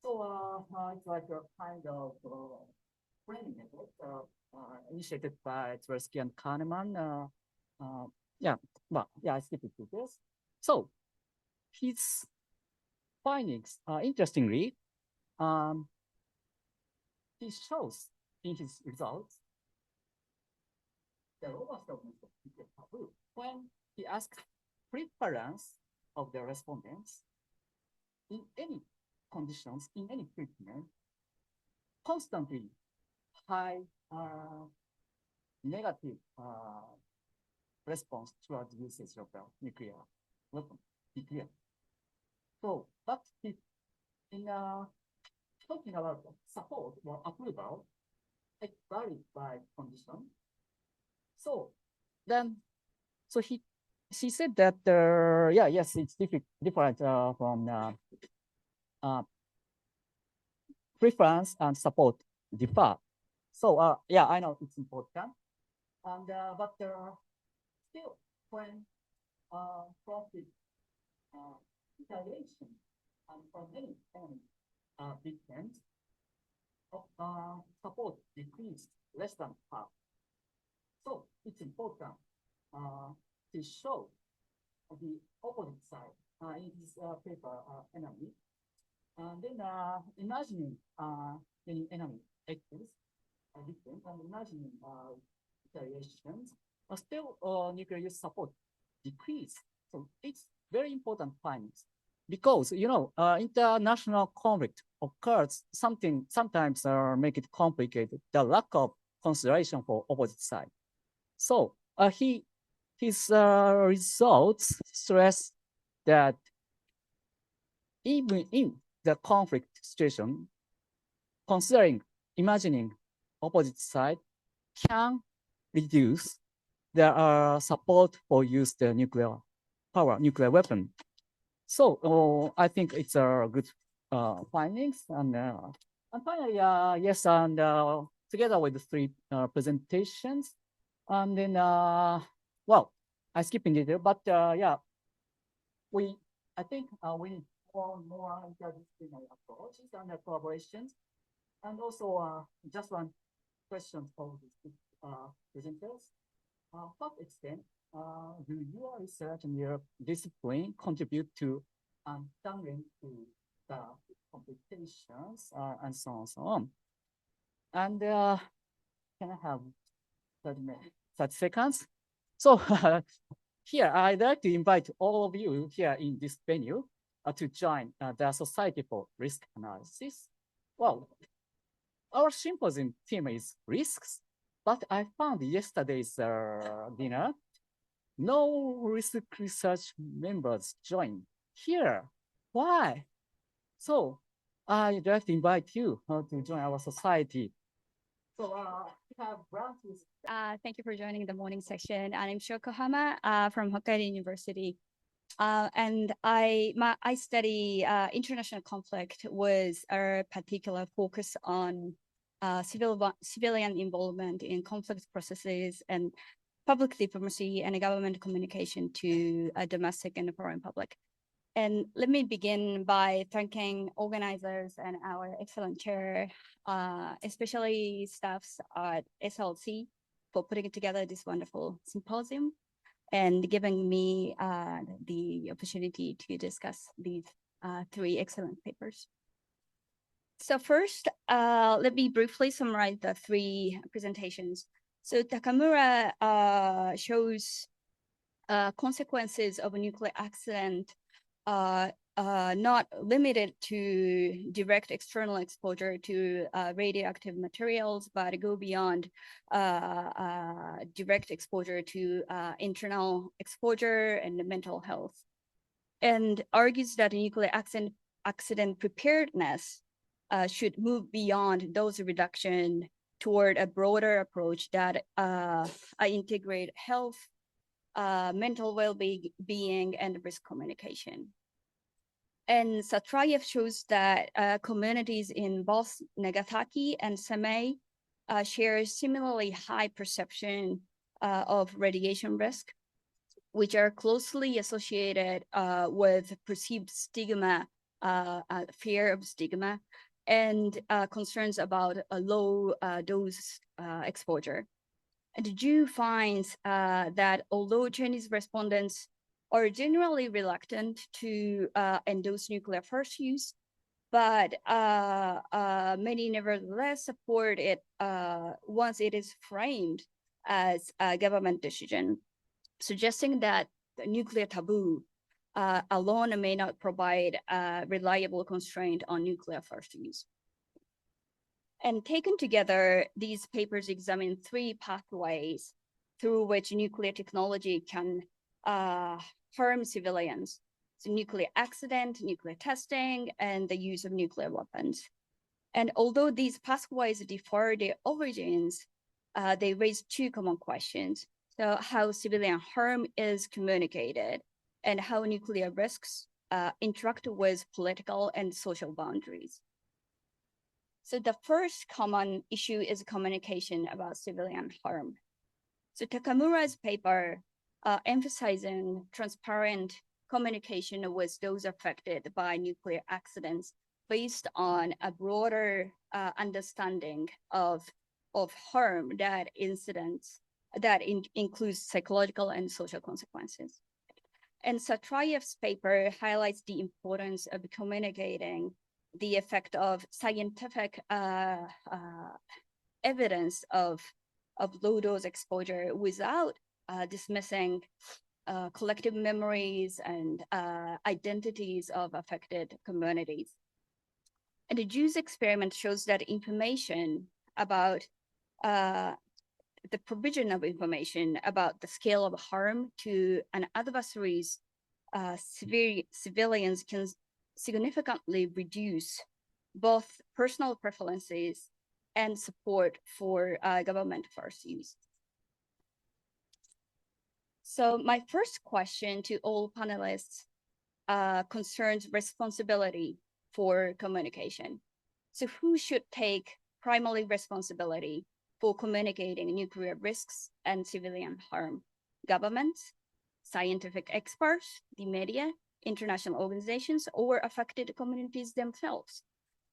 So it's like a kind of framing method initiated by Tversky and Kahneman. I skipped to this. So his findings, interestingly, he shows in his results the robustness of nuclear taboo when he asked preference of the respondents in any conditions, in any treatment, constantly high negative response towards the usage of the nuclear weapon, nuclear. So, but in talking about support or approval, it varies by condition. So then, she said that yes, it's different from preference and support differ. So I know it's important, and but still when from the retaliation and from any victims support decreased less than half. So it's important to show the opposite side in this paper enemy. And then imagining any enemy actors, victims, and imagining retaliations, still nuclear use support decrease. So it's very important findings because international conflict occurs sometimes make it complicated. The lack of consideration for opposite side. So his results stress that even in the conflict situation, imagining opposite side can reduce the support for use the nuclear weapon. So I think it's a good findings. And finally, yes, and together with the three presentations, and then I skip in detail, but I think we need more interdisciplinary approaches and collaborations, and also just one question for the presenters. What extent do your research and your discipline contribute to understanding to the complications and so on? And can I have 30 seconds? So here, I'd like to invite all of you here in this venue to join the Society for Risk Analysis. Well, our symposium theme is risks, but I found yesterday's dinner, no risk research members joined here. Why? So I'd like to invite you to join our society. So we have branches. Thank you for joining the morning section. I'm Shoko Hama from Hokkaido University. And I study international conflict with a particular focus on civilian involvement in conflict processes and public diplomacy and government communication to domestic and foreign public. And let me begin by thanking organizers and our excellent chair, especially staffs at SLC for putting together this wonderful symposium and giving me the opportunity to discuss these three excellent papers. So first, let me briefly summarize the three presentations. So Takamura shows consequences of a nuclear accident not limited to direct external exposure to radioactive materials, but go beyond direct exposure to internal exposure and mental health, and argues that nuclear accident preparedness should move beyond dose reduction toward a broader approach that integrate health, mental well-being, and risk communication. And Satrayev shows that communities in both Nagasaki and Samei share similarly high perception of radiation risk, which are closely associated with perceived stigma, fear of stigma, and concerns about a low dose exposure. And Ju finds that although Chinese respondents are generally reluctant to endorse nuclear first use, but many nevertheless support it once it is framed as a government decision, suggesting that the nuclear taboo alone may not provide a reliable constraint on nuclear first use. And taken together, these papers examine 3 pathways through which nuclear technology can harm civilians: so nuclear accident, nuclear testing, and the use of nuclear weapons. And although these pathways differ their origins, they raise 2 common questions. So how civilian harm is communicated and how nuclear risks interact with political and social boundaries. So the first common issue is communication about civilian harm. So Takamura's paper emphasizing transparent communication with those affected by nuclear accidents based on a broader understanding of harm that includes psychological and social consequences. And Satrayev's paper highlights the importance of communicating the effect of scientific evidence of low dose exposure without dismissing collective memories and identities of affected communities. And the Jews experiment shows that information about the provision of information about the scale of harm to an adversary's civilians can significantly reduce both personal preferences and support for government first use. So my first question to all panelists concerns responsibility for communication. So who should take primary responsibility for communicating nuclear risks and civilian harm? Governments, scientific experts, the media, international organizations, or affected communities themselves.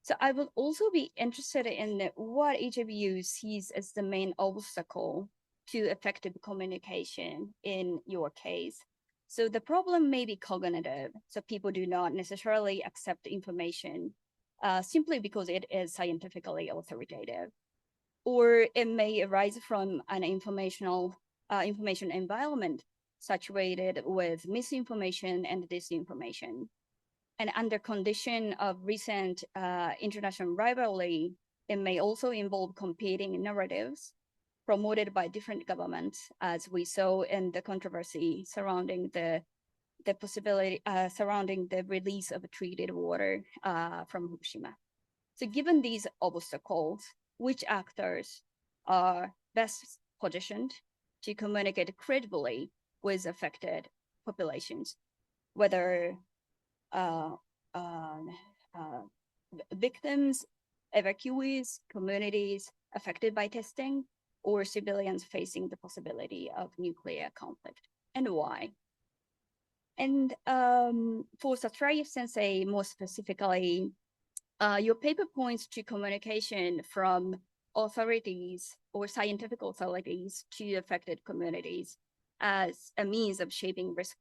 So I would also be interested in what each of you sees as the main obstacle to effective communication in your case. So the problem may be cognitive, so people do not necessarily accept information simply because it is scientifically authoritative. Or it may arise from an information environment saturated with misinformation and disinformation. And under condition of recent international rivalry, it may also involve competing narratives promoted by different governments, as we saw in the controversy surrounding the possibility surrounding the release of treated water from Fukushima. So given these obstacles, which actors are best positioned to communicate credibly with affected populations, whether victims, evacuees, communities affected by testing, or civilians facing the possibility of nuclear conflict, and why? And for Satrayev Sensei, more specifically, your paper points to communication from authorities or scientific authorities to affected communities as a means of shaping risk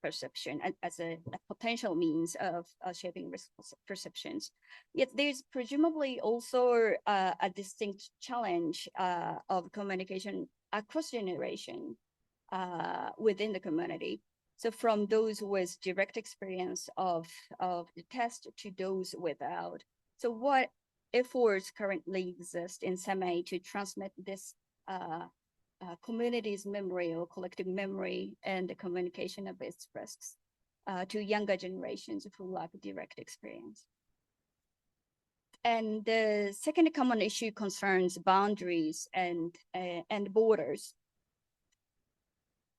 perception, as a potential means of shaping risk perceptions. Yet there's presumably also a distinct challenge of communication across generation within the community. So from those with direct experience of the test to those without. So what efforts currently exist in Samei to transmit this community's memory or collective memory and the communication of its risks to younger generations who lack direct experience? And the second common issue concerns boundaries and borders.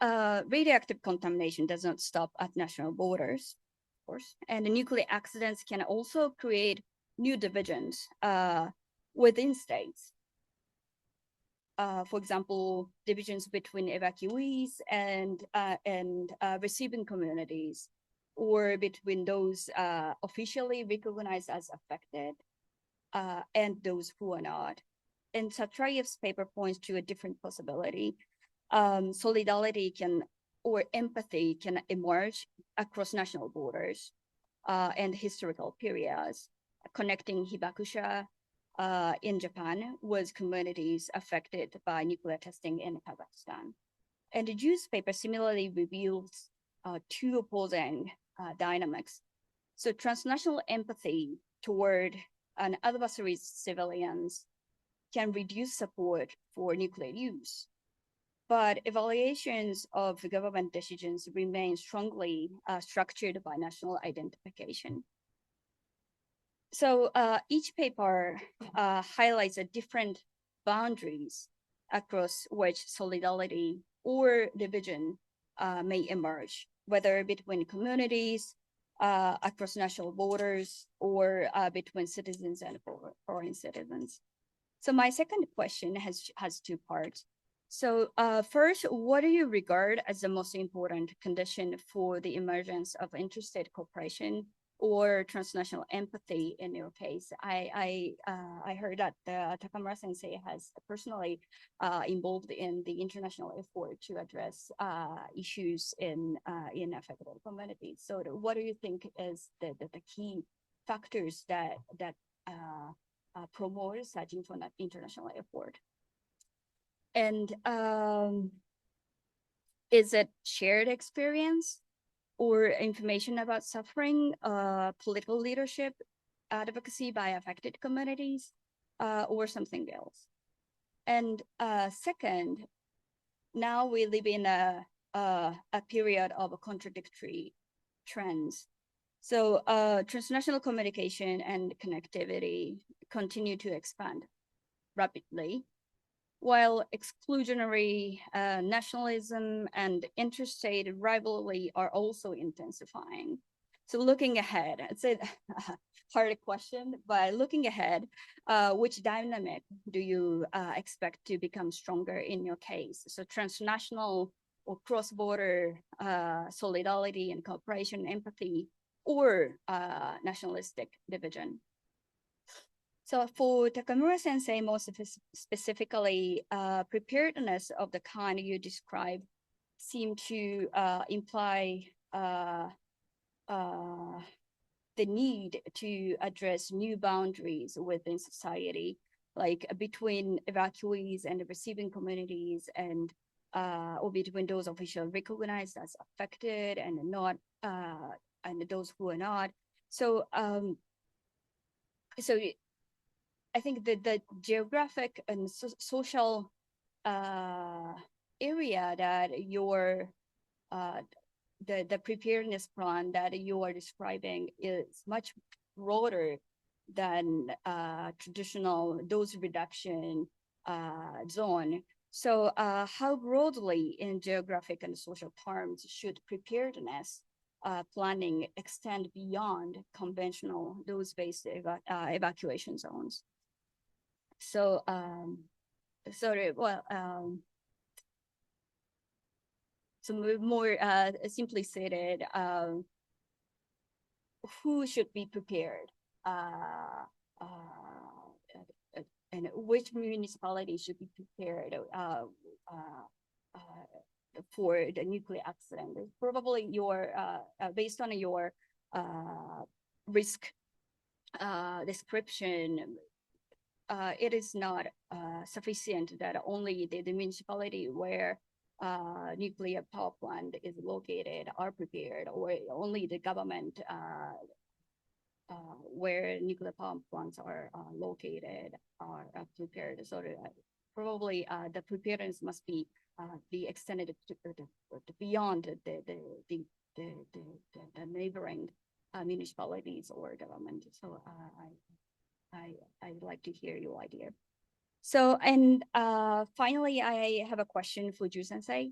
radioactive contamination does not stop at national borders, of course, and the nuclear accidents can also create new divisions within states. For example, divisions between evacuees and receiving communities, or between those officially recognized as affected and those who are not. And Satrayev's paper points to a different possibility. Solidarity or empathy can emerge across national borders and historical periods, connecting Hibakusha in Japan with communities affected by nuclear testing in Kazakhstan. And the Juice paper similarly reveals two opposing dynamics. So transnational empathy toward an adversary's civilians can reduce support for nuclear use, but evaluations of government decisions remain strongly structured by national identification. So each paper highlights a different boundaries across which solidarity or division may emerge, whether between communities, across national borders, or between citizens and foreign citizens. So my second question has two parts. So first, what do you regard as the most important condition for the emergence of interstate cooperation or transnational empathy in your case? I heard that Takamura Sensei has personally involved in the international effort to address issues in affected communities. So what do you think is the key factors that promote such international effort? And is it shared experience or information about suffering, political leadership, advocacy by affected communities, or something else? And second, now we live in a period of contradictory trends. So transnational communication and connectivity continue to expand rapidly, while exclusionary nationalism and interstate rivalry are also intensifying. So looking ahead, it's a hard question, but looking ahead, which dynamic do you expect to become stronger in your case? So transnational or cross-border solidarity and cooperation, empathy, or nationalistic division? So for Takamura Sensei, most specifically, preparedness of the kind you describe seem to imply the need to address new boundaries within society, like between evacuees and receiving communities, and or between those officially recognized as affected and not, and those who are not. So, I think the geographic and social area that your the preparedness plan that you are describing is much broader than traditional dose reduction zone. So how broadly in geographic and social terms should preparedness planning extend beyond conventional dose-based evacuation zones? So, so more simply stated, who should be prepared, and which municipality should be prepared for the nuclear accident? Probably your based on your risk description. It is not sufficient that only the municipality where nuclear power plant is located are prepared, or only the government where nuclear power plants are located are prepared. So probably the preparedness must be extended to beyond the neighboring municipalities or government. So I'd like to hear your idea. So, and finally, I have a question for Ju Sensei.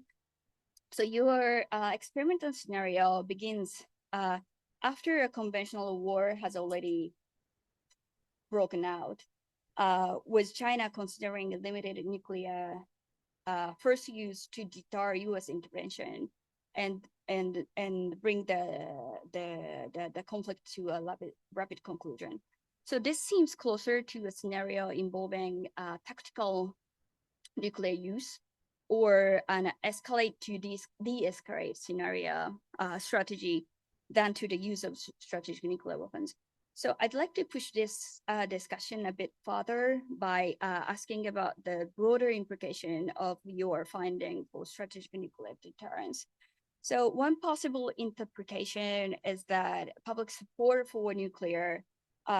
So your experimental scenario begins after a conventional war has already broken out, with China considering limited nuclear first use to deter U.S. intervention and bring the conflict to a rapid conclusion. So this seems closer to a scenario involving tactical nuclear use or an escalate to de-escalate scenario strategy than to the use of strategic nuclear weapons. So I'd like to push this discussion a bit further by asking about the broader implication of your finding for strategic nuclear deterrence. So one possible interpretation is that public support for nuclear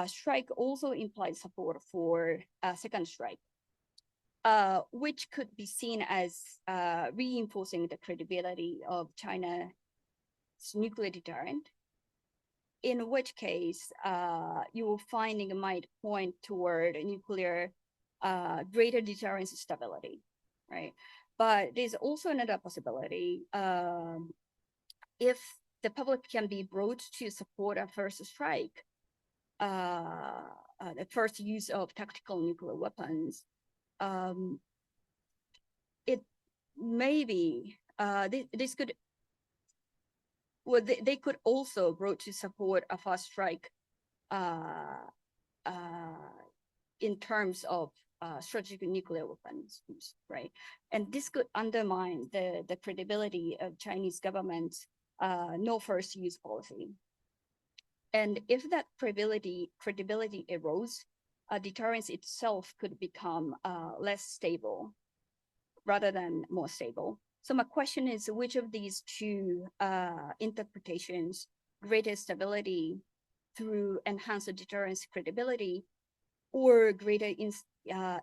strike also implies support for a second strike, which could be seen as reinforcing the credibility of China's nuclear deterrent, in which case your finding might point toward nuclear greater deterrence stability, right? But there's also another possibility. If the public can be brought to support a first strike, the first use of tactical nuclear weapons, it may be, this could, well, they could also brought to support a first strike in terms of strategic nuclear weapons use, right? And this could undermine the credibility of Chinese government's no first use policy. And if that credibility erodes, deterrence itself could become less stable rather than more stable. So my question is, which of these two interpretations, greater stability through enhanced deterrence credibility, or greater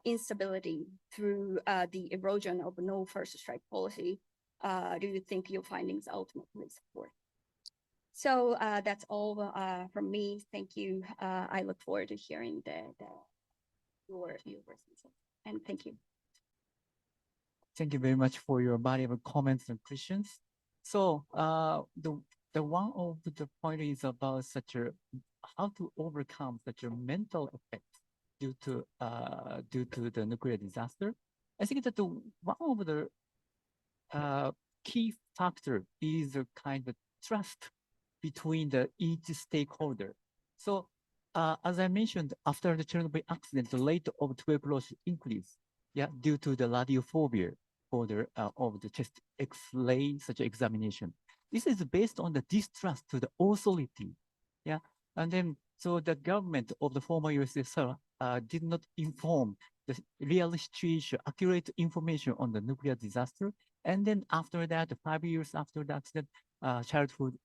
instability through the erosion of no first strike policy, do you think your findings ultimately support? So that's all from me. Thank you. I look forward to hearing your responses. And thank you. Thank you very much for your valuable comments and questions. So the one of the point is about such a how to overcome such a mental effect due to the nuclear disaster. I think that one of the key factor is a kind of trust between each stakeholder. So as I mentioned, after the Chernobyl accident, the rate of tuberculosis increased, due to the radiophobia of the chest X-ray such examination. This is based on the distrust to the authority, and then so the government of the former USSR did not inform the real situation, accurate information on the nuclear disaster, and then after that, 5 years after the accident, childhood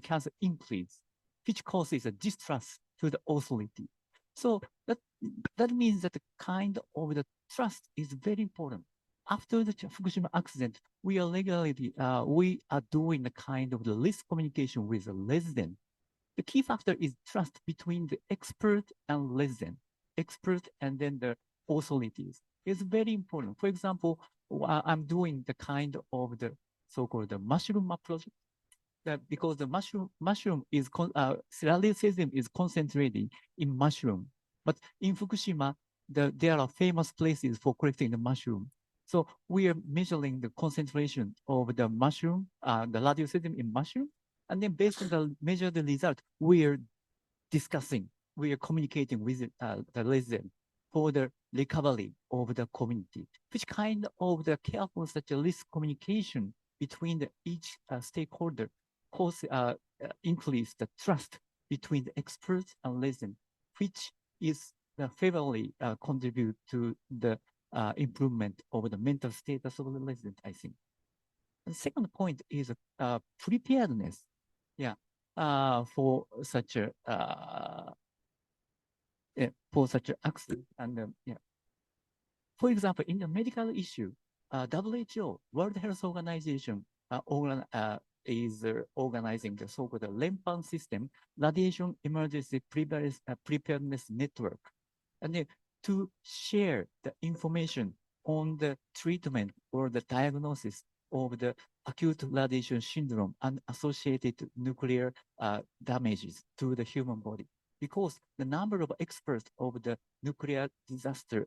cancer increased, which causes a distrust to the authority. So that means that the kind of the trust is very important. After the Fukushima accident, we are regularly doing the kind of the risk communication with the resident. The key factor is trust between the expert and resident, expert and then the authorities. It's very important. For example, I'm doing the kind of the so-called the mushroom map project. Because the mushroom is radiation is concentrated in mushroom, but in Fukushima, there are famous places for collecting the mushroom. So we are measuring the concentration of the mushroom, the radiation in mushroom, and then based on the measured result, we are discussing, we are communicating with the resident for the recovery of the community. Which kind of the careful such a risk communication between each stakeholder increase the trust between the experts and resident, which is favorably contribute to the improvement of the mental status of the resident, I think. The second point is preparedness, for such a accident. And for example, in the medical issue, WHO, World Health Organization, is organizing the so-called REMPAN system, Radiation Emergency Preparedness Network, and to share the information on the treatment or the diagnosis of the acute radiation syndrome and associated nuclear damages to the human body, because the number of experts of the nuclear disaster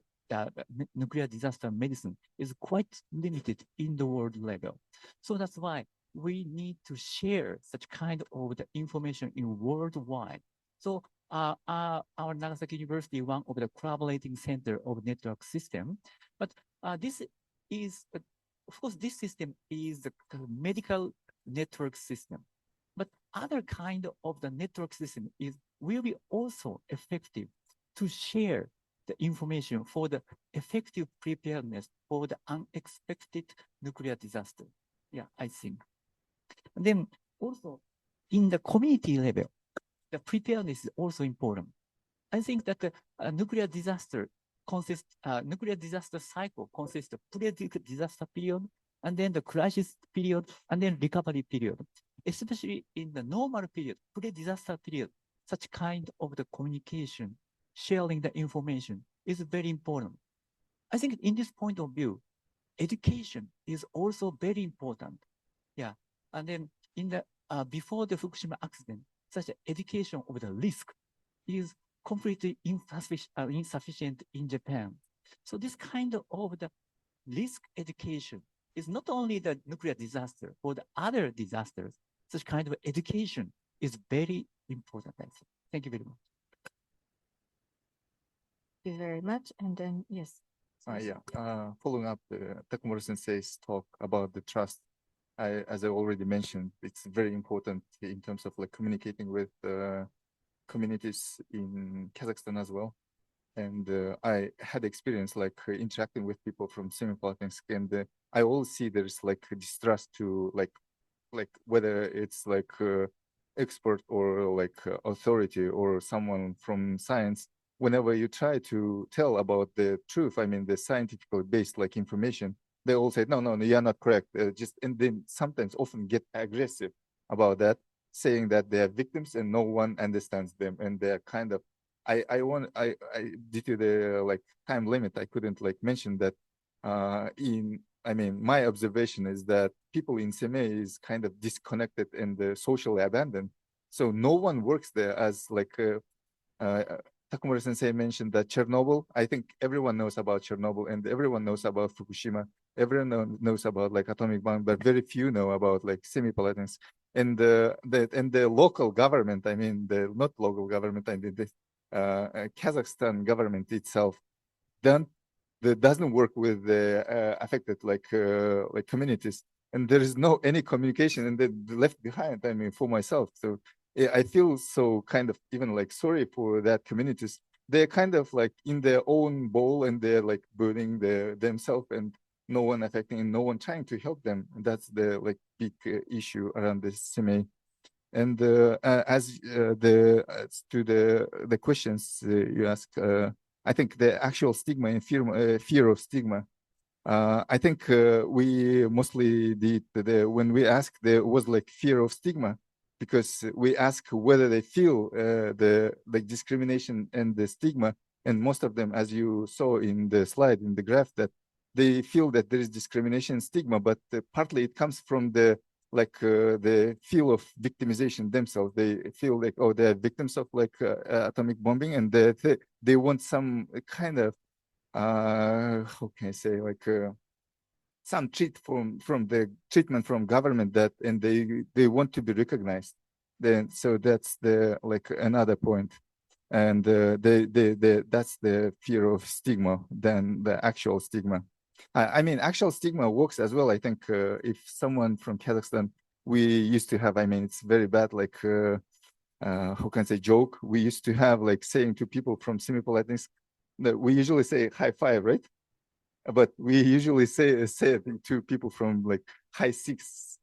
medicine is quite limited in the world level. So that's why we need to share such kind of the information in worldwide. So our Nagasaki University, one of the collaborating center of network system, but this is, of course, this system is the medical network system, but other kind of the network system will be also effective to share the information for the effective preparedness for the unexpected nuclear disaster. Yeah, I think. And then also in the community level, the preparedness is also important. I think that the nuclear disaster cycle consists of pre-disaster period, and then the crisis period, and then recovery period. Especially in the normal period, pre-disaster period, such kind of the communication, sharing the information is very important. I think in this point of view, education is also very important. Yeah, and then in the before the Fukushima accident, such education of the risk is completely insufficient in Japan. So this kind of the risk education is not only the nuclear disaster, for the other disasters, such kind of education is very important, I think. Thank you very much. Thank you very much. And then, yes. Following up Takumura Sensei's talk about the trust, as I already mentioned, it's very important in terms of like communicating with communities in Kazakhstan as well. And I had experience like interacting with people from Semipalatinsk, and I always see there's like distrust to like whether it's like expert or like authority or someone from science. Whenever you try to tell about the truth, I mean the scientifically based like information, they all say no, you're not correct. And then sometimes often get aggressive about that, saying that they are victims and no one understands them, and they're kind of. I due to the like time limit, I couldn't like mention that. My observation is that people in Seme is kind of disconnected and socially abandoned. So no one works there as like. Takumura Sensei mentioned that Chernobyl, I think everyone knows about Chernobyl and everyone knows about Fukushima. Everyone knows about like atomic bomb, but very few know about like Semipalatinsk. And the local government, I mean, the not local government, I mean, the Kazakhstan government itself doesn't work with the affected like communities. And there is no any communication, and they're left behind, I mean, for myself. So I feel so kind of even like sorry for that communities. They're kind of like in their own bowl and they're like burning themselves and no one affecting and no one trying to help them. And that's the like big issue around this CMA. And as to the questions you ask, I think the actual stigma and fear of stigma. I think we mostly did when we asked, there was like fear of stigma, because we ask whether they feel the discrimination and the stigma, and most of them, as you saw in the slide in the graph, that they feel that there is discrimination and stigma, but partly it comes from the feel of victimization themselves. They feel like, oh, they're victims of like atomic bombing, and they want some kind of how can I say, like some from the treatment from government, that, and they want to be recognized. Then so that's the like another point, and that's the fear of stigma than the actual stigma. I mean, actual stigma works as well. I think if someone from Kazakhstan, we used to have, I mean, it's very bad, like how can I say, joke. We used to have like saying to people from Semipalatinsk that we usually say high five, right? But we usually say it to people from like high six,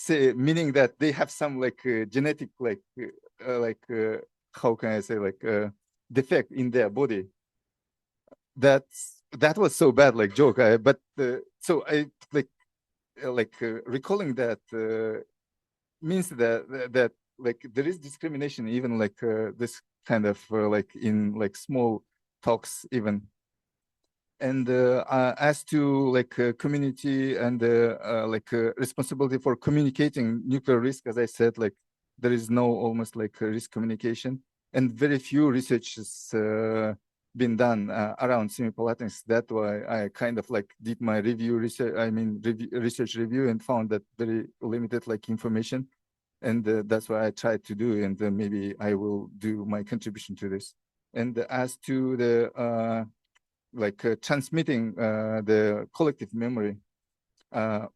meaning that they have some like genetic how can I say, like defect in their body. That was so bad, like joke. But so I like recalling that means that like there is discrimination, even like this kind of like in like small talks even. And as to community and responsibility for communicating nuclear risk, as I said, there is no almost risk communication, and very few research has been done around semi-politeness. That's why I kind of did my research review and found that very limited information. And that's what I tried to do, and maybe I will do my contribution to this. And as to the transmitting the collective memory, as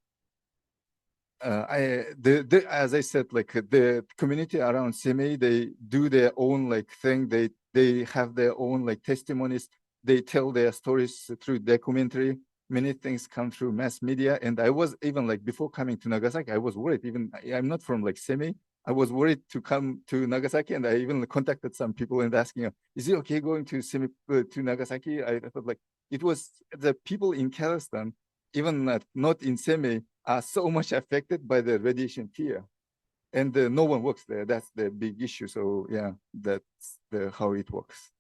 I said, the community around semi, they do their own thing. They have their own testimonies. They tell their stories through documentary. Many things come through mass media. And I was even before coming to Nagasaki, I was worried. Even I'm not from semi. I was worried to come to Nagasaki, and I even contacted some people and asking, is it okay going to Nagasaki? I thought it was the people in Kazakhstan, even not in semi, are so much affected by the radiation fear, and no one works there. That's the big issue. So yeah, that's how it works.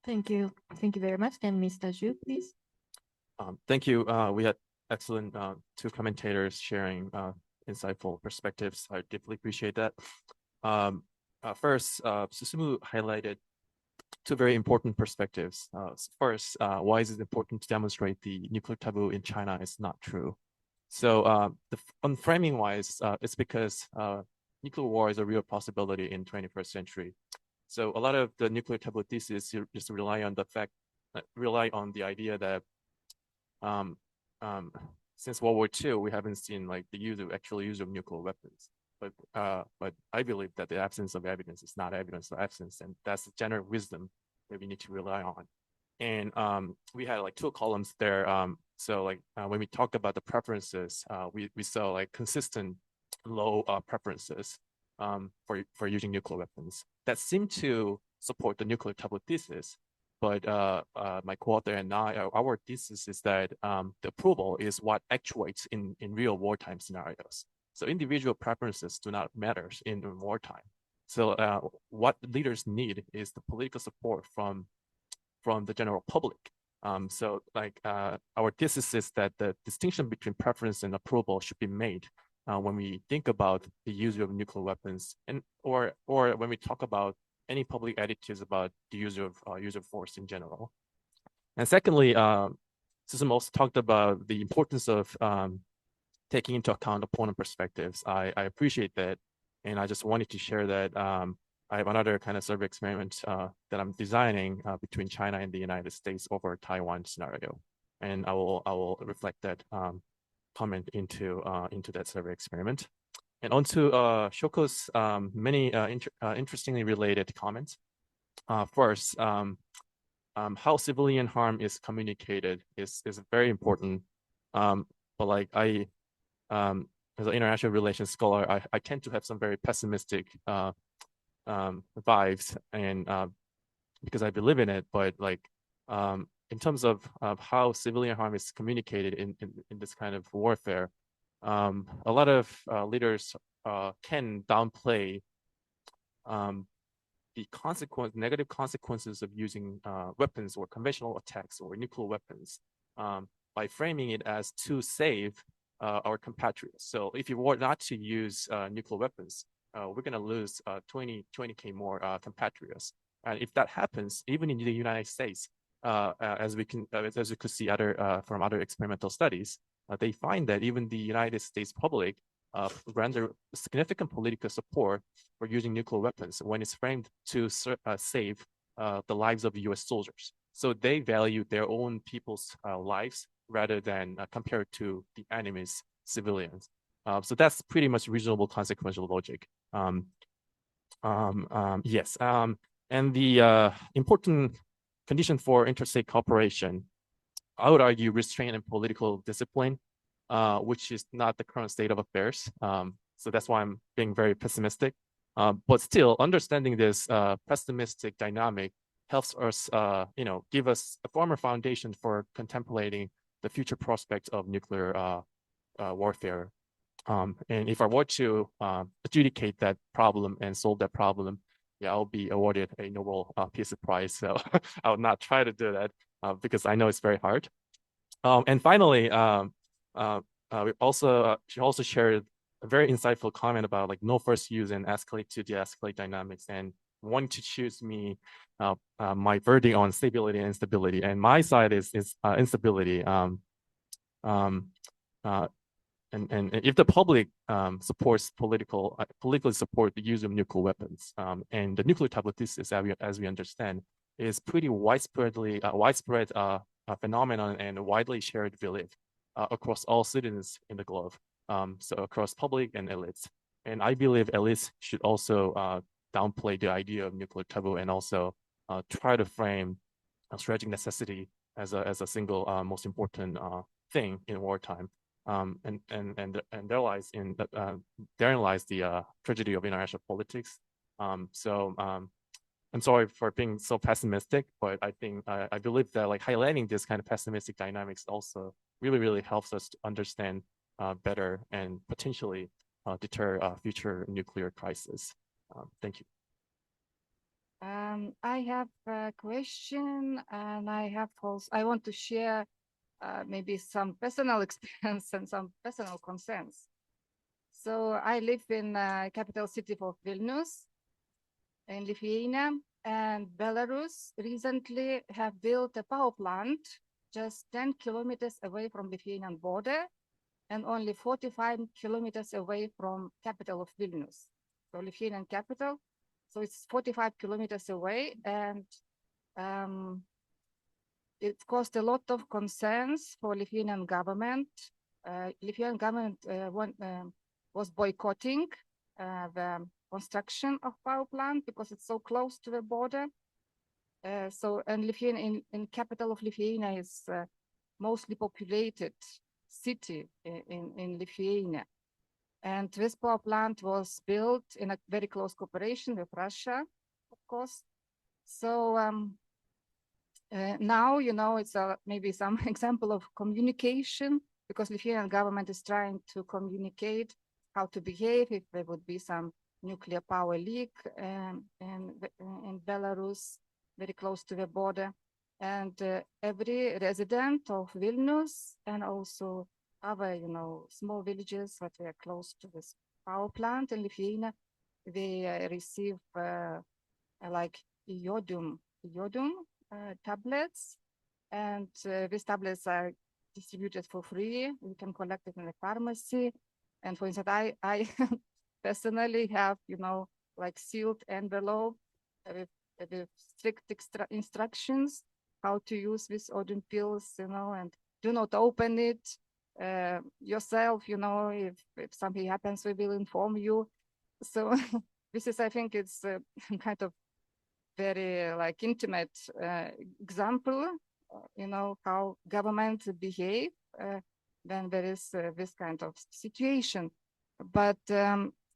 Thank you. Thank you very much. Then Mr. Zhu, please. Thank you. We had excellent two commentators sharing insightful perspectives. I deeply appreciate that. First, Susumu highlighted two very important perspectives. First, why is it important to demonstrate the nuclear taboo in China is not true? So on framing wise, it's because nuclear war is a real possibility in 21st century. So a lot of the nuclear taboo thesis just rely on the idea that since World War II, we haven't seen the actual use of nuclear weapons. But I believe that the absence of evidence is not evidence of absence, and that's the general wisdom that we need to rely on. And we had two columns there. So when we talked about the preferences, we saw consistent low preferences for using nuclear weapons that seem to support the nuclear taboo thesis. But my co-author and our thesis is that the approval is what actuates in real wartime scenarios. So individual preferences do not matter in wartime. So what leaders need is the political support from the general public. So our thesis is that the distinction between preference and approval should be made when we think about the use of nuclear weapons, and or when we talk about any public attitudes about the use of force in general. And secondly, Susumu also talked about the importance of taking into account opponent perspectives. I appreciate that, and I just wanted to share that I have another kind of survey experiment that I'm designing between China and the United States over Taiwan scenario, and I will reflect that comment into that survey experiment. And on to Shoko's many interestingly related comments. First, how civilian harm is communicated is very important. But I, as an international relations scholar, I tend to have some very pessimistic vibes, and because I believe in it. But in terms of how civilian harm is communicated in this kind of warfare, a lot of leaders can downplay the negative consequences of using weapons or conventional attacks or nuclear weapons by framing it as to save our compatriots. So if you were not to use nuclear weapons, we're going to lose 20K more compatriots. And if that happens, even in the United States, as we could see from other experimental studies, they find that even the United States public render significant political support for using nuclear weapons when it's framed to save the lives of US soldiers. So they value their own people's lives rather than compared to the enemy's civilians. So that's pretty much reasonable consequential logic. Yes, and the important condition for interstate cooperation, I would argue restraint and political discipline, which is not the current state of affairs. So that's why I'm being very pessimistic. But still, understanding this pessimistic dynamic helps us, give us a firmer foundation for contemplating the future prospects of nuclear warfare. And if I were to adjudicate that problem and solve that problem, yeah, I'll be awarded a Nobel Peace Prize. So I would not try to do that. because I know it's very hard. And finally, she also shared a very insightful comment about like no first use and escalate to de-escalate dynamics, and wanting to choose me my verdict on stability and instability. And my side is instability. And if the public supports politically support the use of nuclear weapons, and the nuclear taboo thesis, as we understand, is pretty widespread phenomenon and widely shared belief across all citizens in the globe, so across public and elites. And I believe elites should also downplay the idea of nuclear taboo and also try to frame a strategic necessity as a single most important thing in wartime. And therein lies the tragedy of international politics. So I'm sorry for being so pessimistic, but I think I believe that like highlighting this kind of pessimistic dynamics also really helps us to understand better and potentially deter future nuclear crisis. Thank you. I have a question, and I want to share maybe some personal experience and some personal concerns. So I live in capital city of Vilnius in Lithuania, and Belarus recently have built a power plant just 10 kilometers away from Lithuanian border and only 45 kilometers away from capital of Vilnius. So Lithuanian capital, so it's 45 kilometers away, and it caused a lot of concerns for Lithuanian government. Lithuanian government was boycotting the construction of power plant because it's so close to the border. And Lithuania, in capital of Lithuania, is mostly populated city in Lithuania. And this power plant was built in a very close cooperation with Russia, of course. So now, it's maybe some example of communication, because Lithuanian government is trying to communicate how to behave if there would be some nuclear power leak in Belarus, very close to the border. And every resident of Vilnius and also other, small villages that were close to this power plant in Lithuania, they receive like iodum tablets, and these tablets are distributed for free. You can collect it in the pharmacy. And for instance, I personally have, like sealed envelope with strict instructions how to use these iodine pills, and do not open it yourself. If something happens, we will inform you. So this is, I think, it's kind of very like intimate example, how government behave when there is this kind of situation. But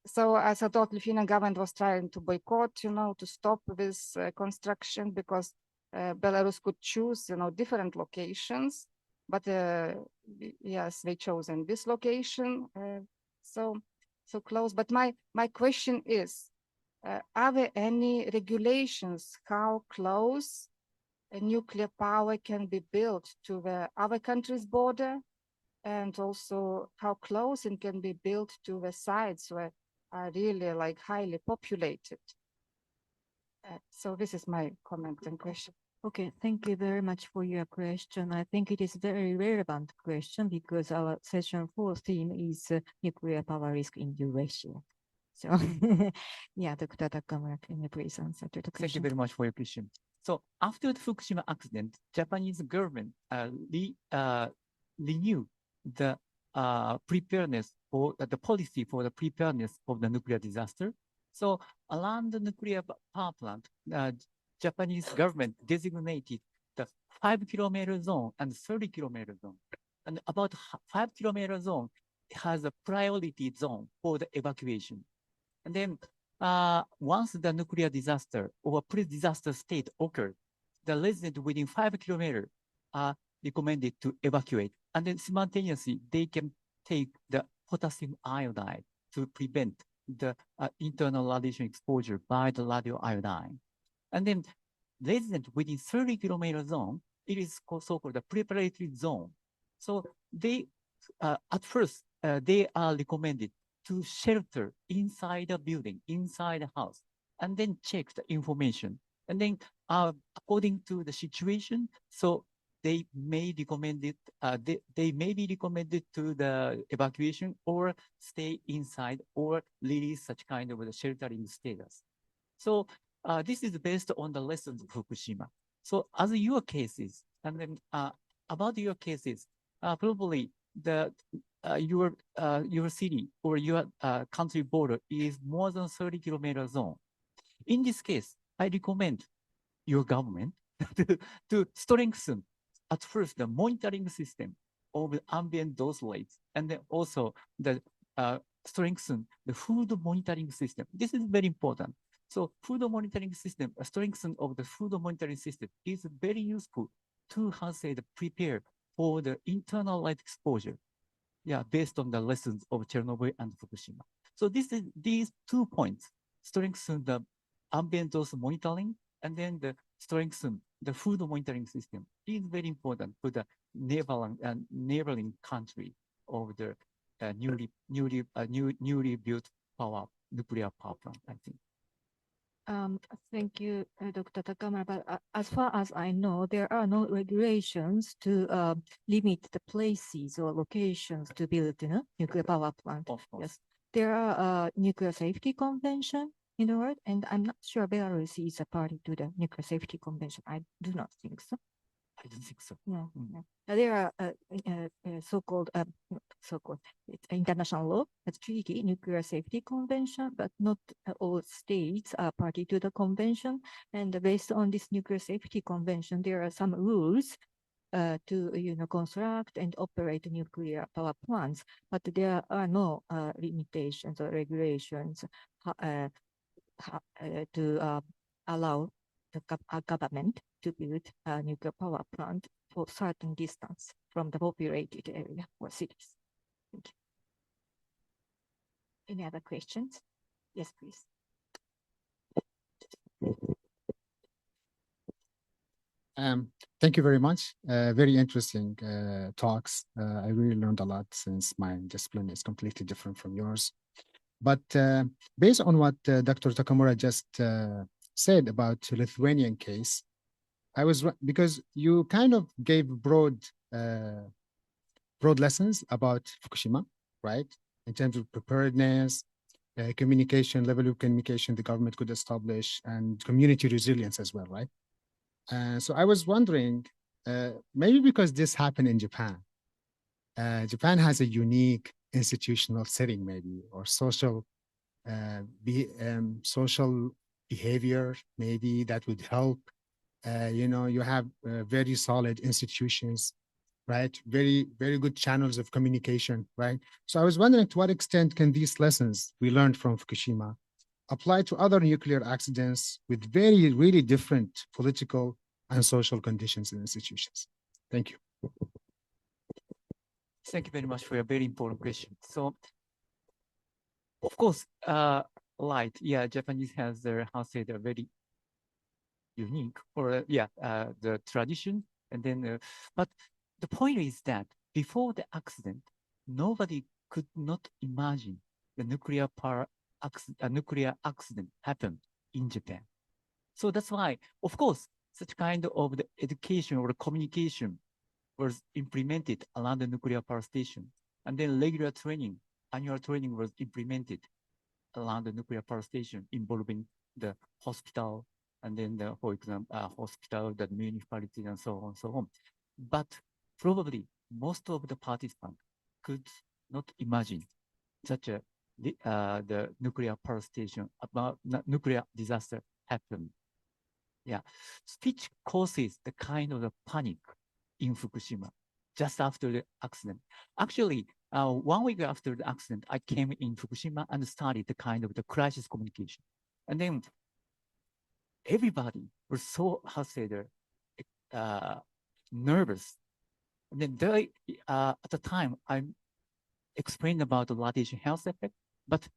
so as I thought, Lithuanian government was trying to boycott, to stop this construction, because Belarus could choose, different locations. But yes, they chose in this location, so close. But my question is, are there any regulations how close a nuclear power can be built to the other country's border, and also how close it can be built to the sites where are really like highly populated? So this is my comment and question. Okay, thank you very much for your question. I think it is very relevant question because our session 4 theme is nuclear power risk in Eurasia. So, yeah, Dr. Takamura, can you please answer to the question? Thank you very much for your question. So after the Fukushima accident, Japanese government renewed the preparedness or the policy for the preparedness of the nuclear disaster. So around the nuclear power plant, Japanese government designated the 5-kilometer zone and 30-kilometer zone. And about 5-kilometer zone has a priority zone for the evacuation. And then once the nuclear disaster or pre-disaster state occurred, the residents within 5 kilometers are recommended to evacuate. And then simultaneously, they can take the potassium iodide to prevent the internal radiation exposure by the radioiodine. And then residents within 30-kilometer zone it is so-called a preparatory zone. So they, at first, they are recommended to shelter inside a building, inside a house, and then check the information. And then according to the situation, so they may recommend it, they may be recommended to the evacuation or stay inside or release such kind of the sheltering status. So this is based on the lessons of Fukushima. So as your cases, and then about your cases, probably your city or your country border is more than 30-kilometer zone. In this case, I recommend your government to strengthen at first the monitoring system of the ambient dose rates, and then also the strengthen the food monitoring system. This is very important. So food monitoring system, a strengthening of the food monitoring system is very useful to, how to say, prepare for the internal light exposure. Yeah, based on the lessons of Chernobyl and Fukushima. So these 2 points, strengthen the ambient dose monitoring and then the strengthen the food monitoring system is very important for the neighboring country of the newly built nuclear power plant, I think. Thank you, Dr. Takamura. But as far as I know, there are no regulations to limit the places or locations to build nuclear power plant. Of course. Yes, there are nuclear safety convention in the world, and I'm not sure Belarus is a party to the nuclear safety convention. I do not think so. I don't think so. No, no. There are so-called it's international law, that's treaty, nuclear safety convention, but not all states are party to the convention. And based on this nuclear safety convention, there are some rules to construct and operate nuclear power plants, but there are no limitations or regulations to allow the government to build a nuclear power plant for certain distance from the populated area or cities. Thank you. Any other questions? Yes, please. Thank you very much. Very interesting talks. I really learned a lot since my discipline is completely different from yours. But based on what Dr. Takamura just said about the Lithuanian case, because you kind of gave broad lessons about Fukushima, right? In terms of preparedness, communication, level of communication the government could establish, and community resilience as well, right? So I was wondering, maybe because this happened in Japan, Japan has a unique institutional setting, maybe, or social behavior, maybe that would help. You have very solid institutions, right? Very, very good channels of communication, right? So I was wondering, to what extent can these lessons we learned from Fukushima apply to other nuclear accidents with very, really different political and social conditions and institutions? Thank you. Thank you very much for your very important question. So, of course, right, yeah, Japanese has their, they're very unique, or the tradition, and then, but the point is that before the accident, nobody could not imagine the nuclear accident happened in Japan. So that's why, of course, such kind of the education or communication was implemented around the nuclear power station, and then regular training, annual training was implemented around the nuclear power station involving the hospital, and then the, for example, hospital, the municipality, and so on, so on. But probably most of the participants could not imagine such a the nuclear power station about nuclear disaster happened. Yeah, which causes the kind of the panic in Fukushima just after the accident. Actually, 1 week after the accident, I came in Fukushima and started the kind of the crisis communication. And then everybody was so, nervous. And then they, at the time, I explained about the radiation health effect, but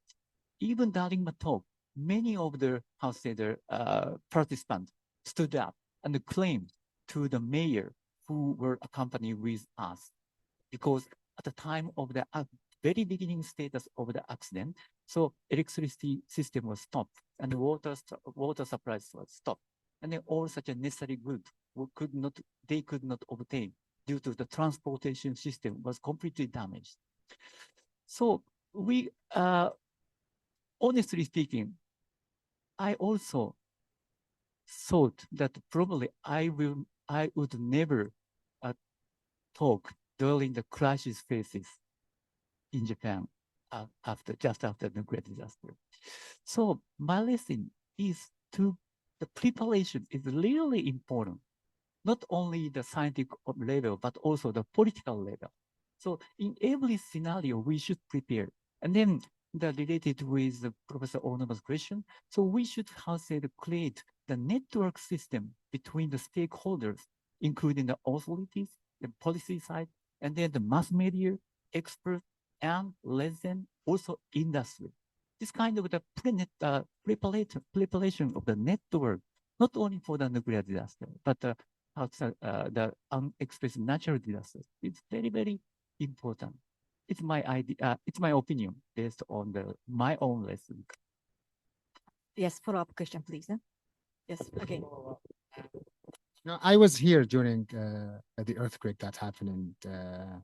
even during my talk, many of the, participants stood up and claimed to the mayor who were accompanied with us, because at the time of the very beginning status of the accident, so electricity system was stopped and the water supplies was stopped, and then all such a necessary goods they could not obtain due to the transportation system was completely damaged. So we, honestly speaking, I also thought that probably I would never talk during the crisis phases in Japan just after the nuclear disaster. So my lesson is the preparation is really important, not only the scientific level, but also the political level. So in every scenario, we should prepare. And then related with Professor Onoma's question, so we should, create the network system between the stakeholders, including the authorities, the policy side, and then the mass media, experts, and also industry. This kind of the preparation of the network, not only for the nuclear disaster, but outside the unexpected natural disasters, it's very, very important. It's my idea. It's my opinion based on my own lesson. Yes, follow-up question, please. Yes, okay. No, I was here during the earthquake that happened in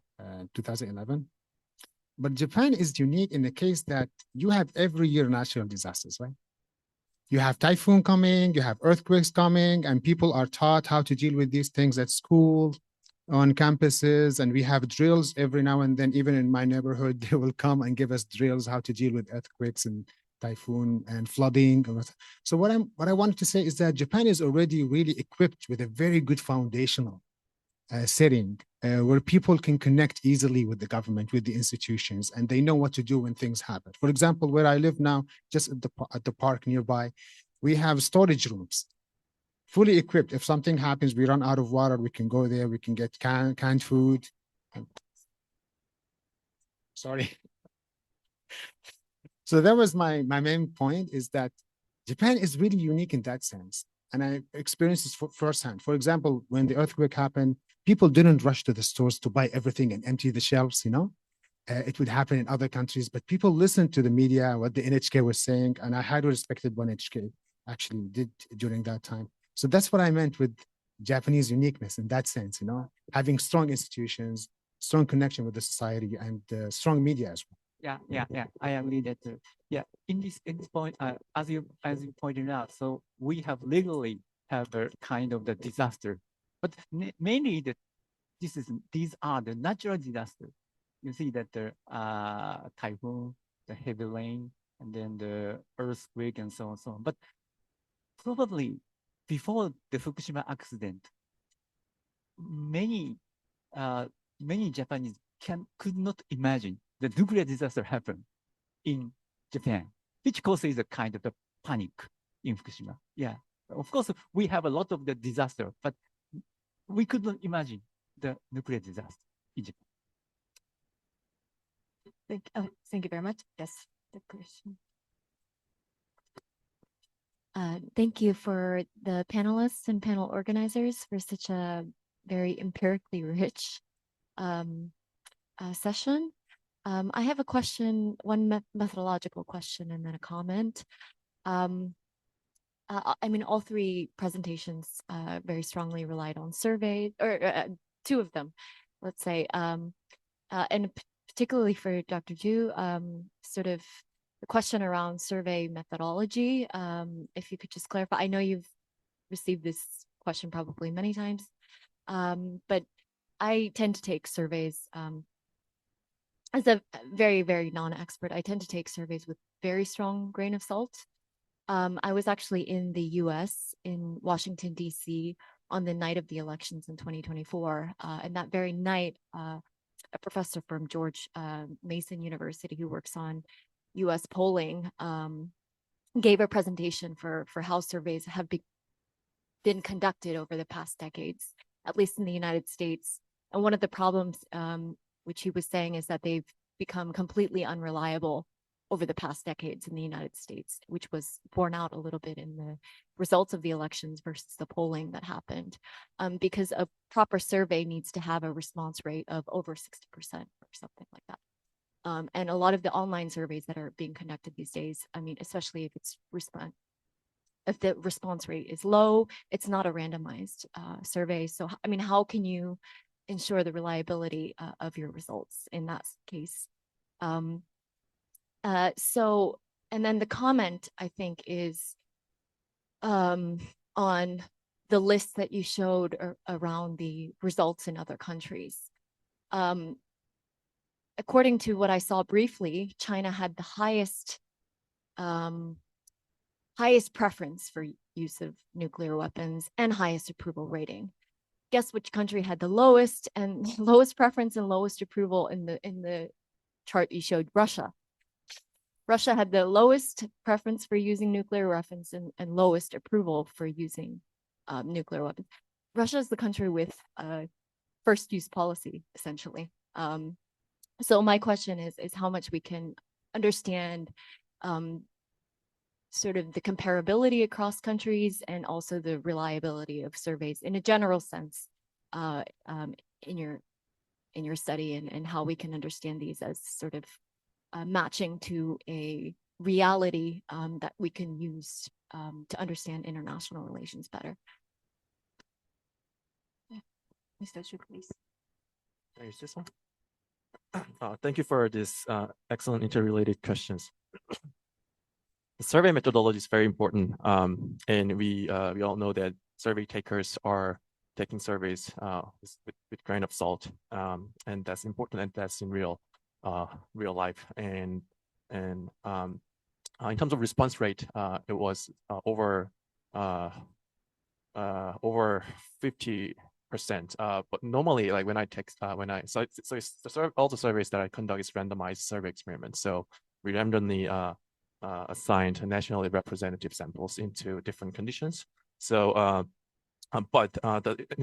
2011. But Japan is unique in the case that you have every year natural disasters, right? You have typhoon coming, you have earthquakes coming, and people are taught how to deal with these things at school, on campuses, and we have drills every now and then. Even in my neighborhood, they will come and give us drills how to deal with earthquakes and typhoon and flooding. So what I wanted to say is that Japan is already really equipped with a very good foundational setting where people can connect easily with the government, with the institutions, and they know what to do when things happen. For example, where I live now, just at the park nearby, we have storage rooms, fully equipped. If something happens, we run out of water, we can go there, we can get canned food. Sorry. So that was my main point, is that Japan is really unique in that sense. And I experienced this firsthand. For example, when the earthquake happened, people didn't rush to the stores to buy everything and empty the shelves, it would happen in other countries, but people listened to the media, what the NHK was saying, and I highly respected what NHK actually did during that time. So that's what I meant with Japanese uniqueness in that sense, having strong institutions, strong connection with the society, and strong media as well. Yeah. I agree that. In this point, as you pointed out, so we have legally have a kind of the disaster, but mainly these are the natural disasters. You see that the typhoon, the heavy rain, and then the earthquake, and so on. But probably before the Fukushima accident, many Japanese could not imagine the nuclear disaster happened in Japan, which causes a kind of a panic in Fukushima. Yeah, of course, we have a lot of the disaster, but we could not imagine the nuclear disaster in Japan. Thank you very much. Yes, the question. Thank you for the panelists and panel organizers for such a very empirically rich session. I have a question, one methodological question, and then a comment. I mean, all three presentations very strongly relied on surveys, or two of them, let's say, and particularly for Dr. Ju, sort of the question around survey methodology. If you could just clarify, I know you've received this question probably many times, but I tend to take surveys as a very, very non-expert. I tend to take surveys with very strong grain of salt. I was actually in the US, in Washington, D.C., on the night of the elections in 2024. And that very night, a professor from George Mason University who works on US polling gave a presentation for how surveys have been conducted over the past decades, at least in the United States. And one of the problems which he was saying is that they've become completely unreliable over the past decades in the United States, which was borne out a little bit in the results of the elections versus the polling that happened, because a proper survey needs to have a response rate of over 60% or something like that. And a lot of the online surveys that are being conducted these days, I mean, especially if the response rate is low, it's not a randomized survey. So, I mean, how can you ensure the reliability of your results in that case? So, and then the comment, I think, is on the list that you showed around the results in other countries. According to what I saw briefly, China had the highest preference for use of nuclear weapons and highest approval rating. Guess which country had the lowest preference and lowest approval in the chart you showed? Russia. Russia had the lowest preference for using nuclear weapons and lowest approval for using nuclear weapons. Russia is the country with first use policy, essentially. So my question is how much we can understand sort of the comparability across countries and also the reliability of surveys in a general sense in your study, and how we can understand these as sort of matching to a reality that we can use to understand international relations better. Yeah. Mr. Chu, please. Can I use this one? Thank you for this excellent interrelated questions. The survey methodology is very important, and we all know that survey takers are taking surveys with grain of salt, and that's important, and that's in real life. And in terms of response rate, it was over 50%. But normally, like when I text, all the surveys that I conduct is randomized survey experiments. So we randomly assigned nationally representative samples into different conditions. So, in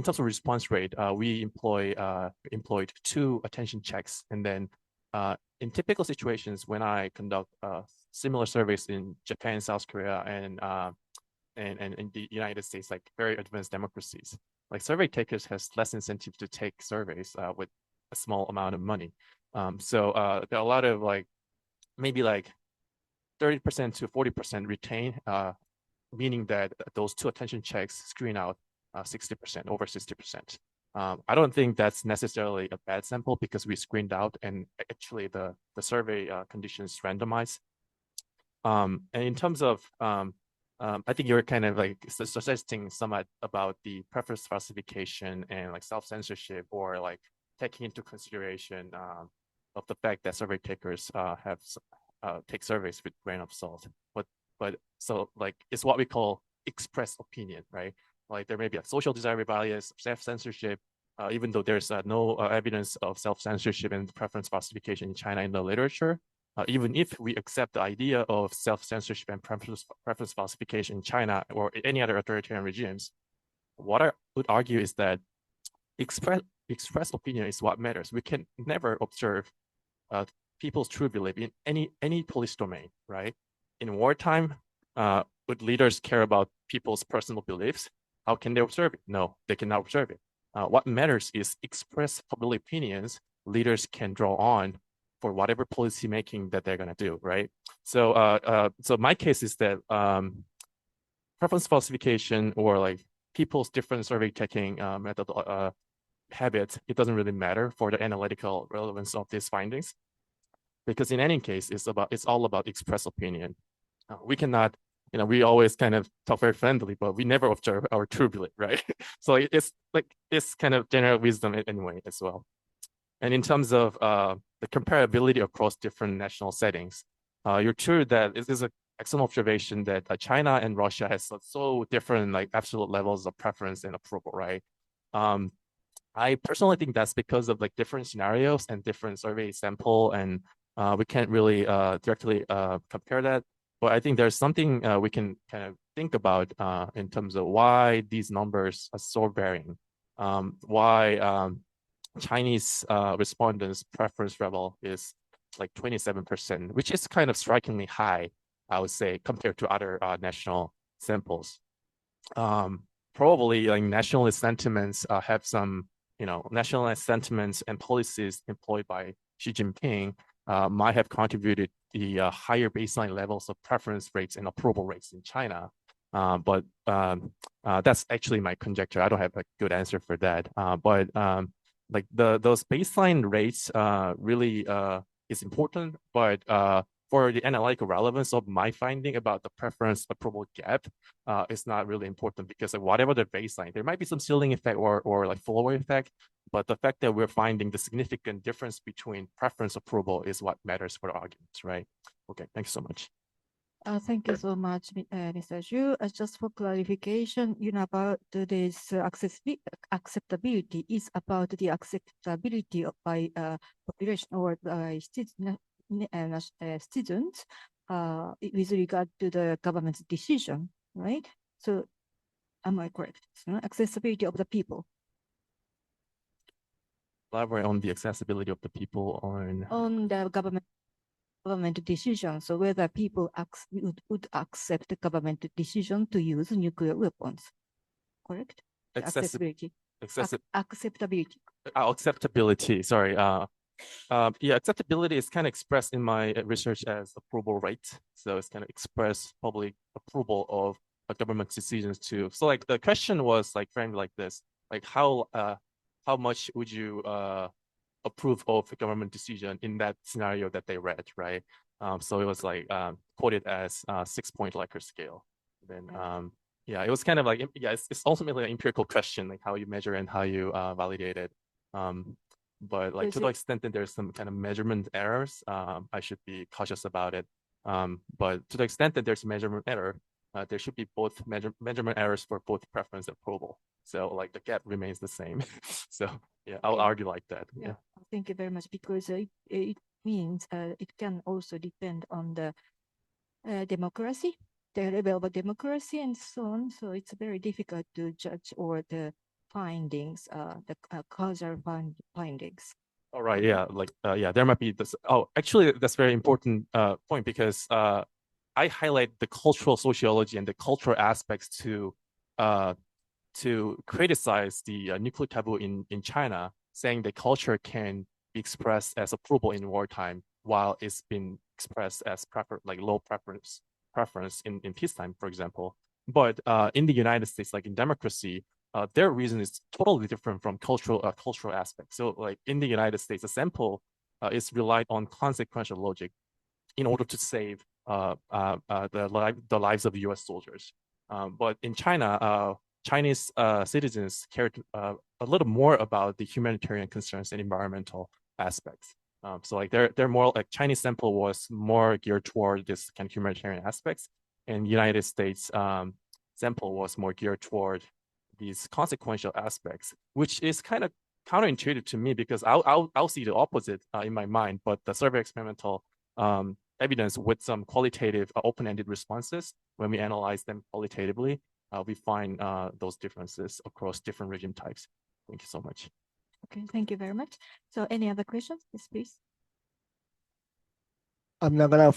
terms of response rate, we employed 2 attention checks, and then in typical situations when I conduct similar surveys in Japan, South Korea, and in the United States, like very advanced democracies, like survey takers has less incentive to take surveys with a small amount of money. So there are a lot of maybe 30% to 40% retain, meaning that those 2 attention checks screen out 60%, over 60%. I don't think that's necessarily a bad sample because we screened out and actually the survey conditions randomized. And in terms of I think you're kind of suggesting somewhat about the preference falsification and self-censorship, or taking into consideration of the fact that survey takers take surveys with grain of salt. But so it's what we call express opinion, right? There may be a social desire bias, self-censorship, even though there's no evidence of self-censorship and preference falsification in China in the literature. Even if we accept the idea of self-censorship and preference falsification in China or any other authoritarian regimes, what I would argue is that express opinion is what matters. We can never observe people's true belief in any police domain, right? In wartime, would leaders care about people's personal beliefs? How can they observe it? No, they cannot observe it. What matters is express public opinions leaders can draw on for whatever policy making that they're going to do, right? So, so my case is that preference falsification or people's different survey taking method habits, it doesn't really matter for the analytical relevance of these findings, because in any case, it's all about express opinion. We cannot, we always kind of talk very friendly, but we never observe our true belief, right? So it's kind of general wisdom anyway as well. And in terms of the comparability across different national settings, you're true that it is an excellent observation that China and Russia has so different absolute levels of preference and approval, right? I personally think that's because of different scenarios and different survey sample, and we can't really directly compare that. But I think there's something we can kind of think about in terms of why these numbers are so varying, why Chinese respondents' preference level is like 27%, which is kind of strikingly high, I would say, compared to other national samples. Probably like nationalist sentiments have some, nationalist sentiments and policies employed by Xi Jinping might have contributed the higher baseline levels of preference rates and approval rates in China. But that's actually my conjecture. I don't have a good answer for that. But like those baseline rates really is important. But for the analytical relevance of my finding about the preference approval gap, it's not really important because like whatever the baseline, there might be some ceiling effect or like follower effect. But the fact that we're finding the significant difference between preference approval is what matters for the arguments, right? Okay, thanks so much. Thank you so much, Mr. Zhu. Just for clarification, about this acceptability is about the acceptability by population or by students with regard to the government's decision, right? So, am I correct? Accessibility of the people. Elaborate on the accessibility of the people on the government decision. So whether people would accept the government decision to use nuclear weapons, correct? Accessibility. Acceptability. Acceptability. Sorry. Yeah, acceptability is kind of expressed in my research as approval rate. So it's kind of expressed public approval of government decisions too. So like the question was like framed like this, like how much would you approve of the government decision in that scenario that they read, right? So it was like quoted as 6-point Likert scale. Then yeah, it was kind of like, yeah, it's ultimately an empirical question, like how you measure and how you validate it. But like to the extent that there's some kind of measurement errors, I should be cautious about it. But to the extent that there's measurement error, there should be both measurement errors for both preference and approval. So like the gap remains the same. So yeah, I'll argue like that. Yeah. Thank you very much, because it means it can also depend on the democracy, the level of democracy and so on. So it's very difficult to judge or the findings, the causal findings. All right. Yeah. Like, yeah, there might be this. Oh, actually, that's a very important point because I highlight the cultural sociology and the cultural aspects to criticize the nuclear taboo in China, saying the culture can be expressed as approval in wartime while it's been expressed as low preference in peacetime, for example. But in the United States, like in democracy, their reason is totally different from cultural aspects. So like in the United States, the sample is relied on consequential logic in order to save the lives of US soldiers. But in China, Chinese citizens cared a little more about the humanitarian concerns and environmental aspects. So like they're more like Chinese sample was more geared toward this kind of humanitarian aspects, and United States sample was more geared toward these consequential aspects, which is kind of counterintuitive to me because I'll see the opposite in my mind. But the survey experimental evidence with some qualitative open-ended responses, when we analyze them qualitatively, we find those differences across different regime types. Thank you so much. Okay, thank you very much. So any other questions? Yes, please. I'm Nagana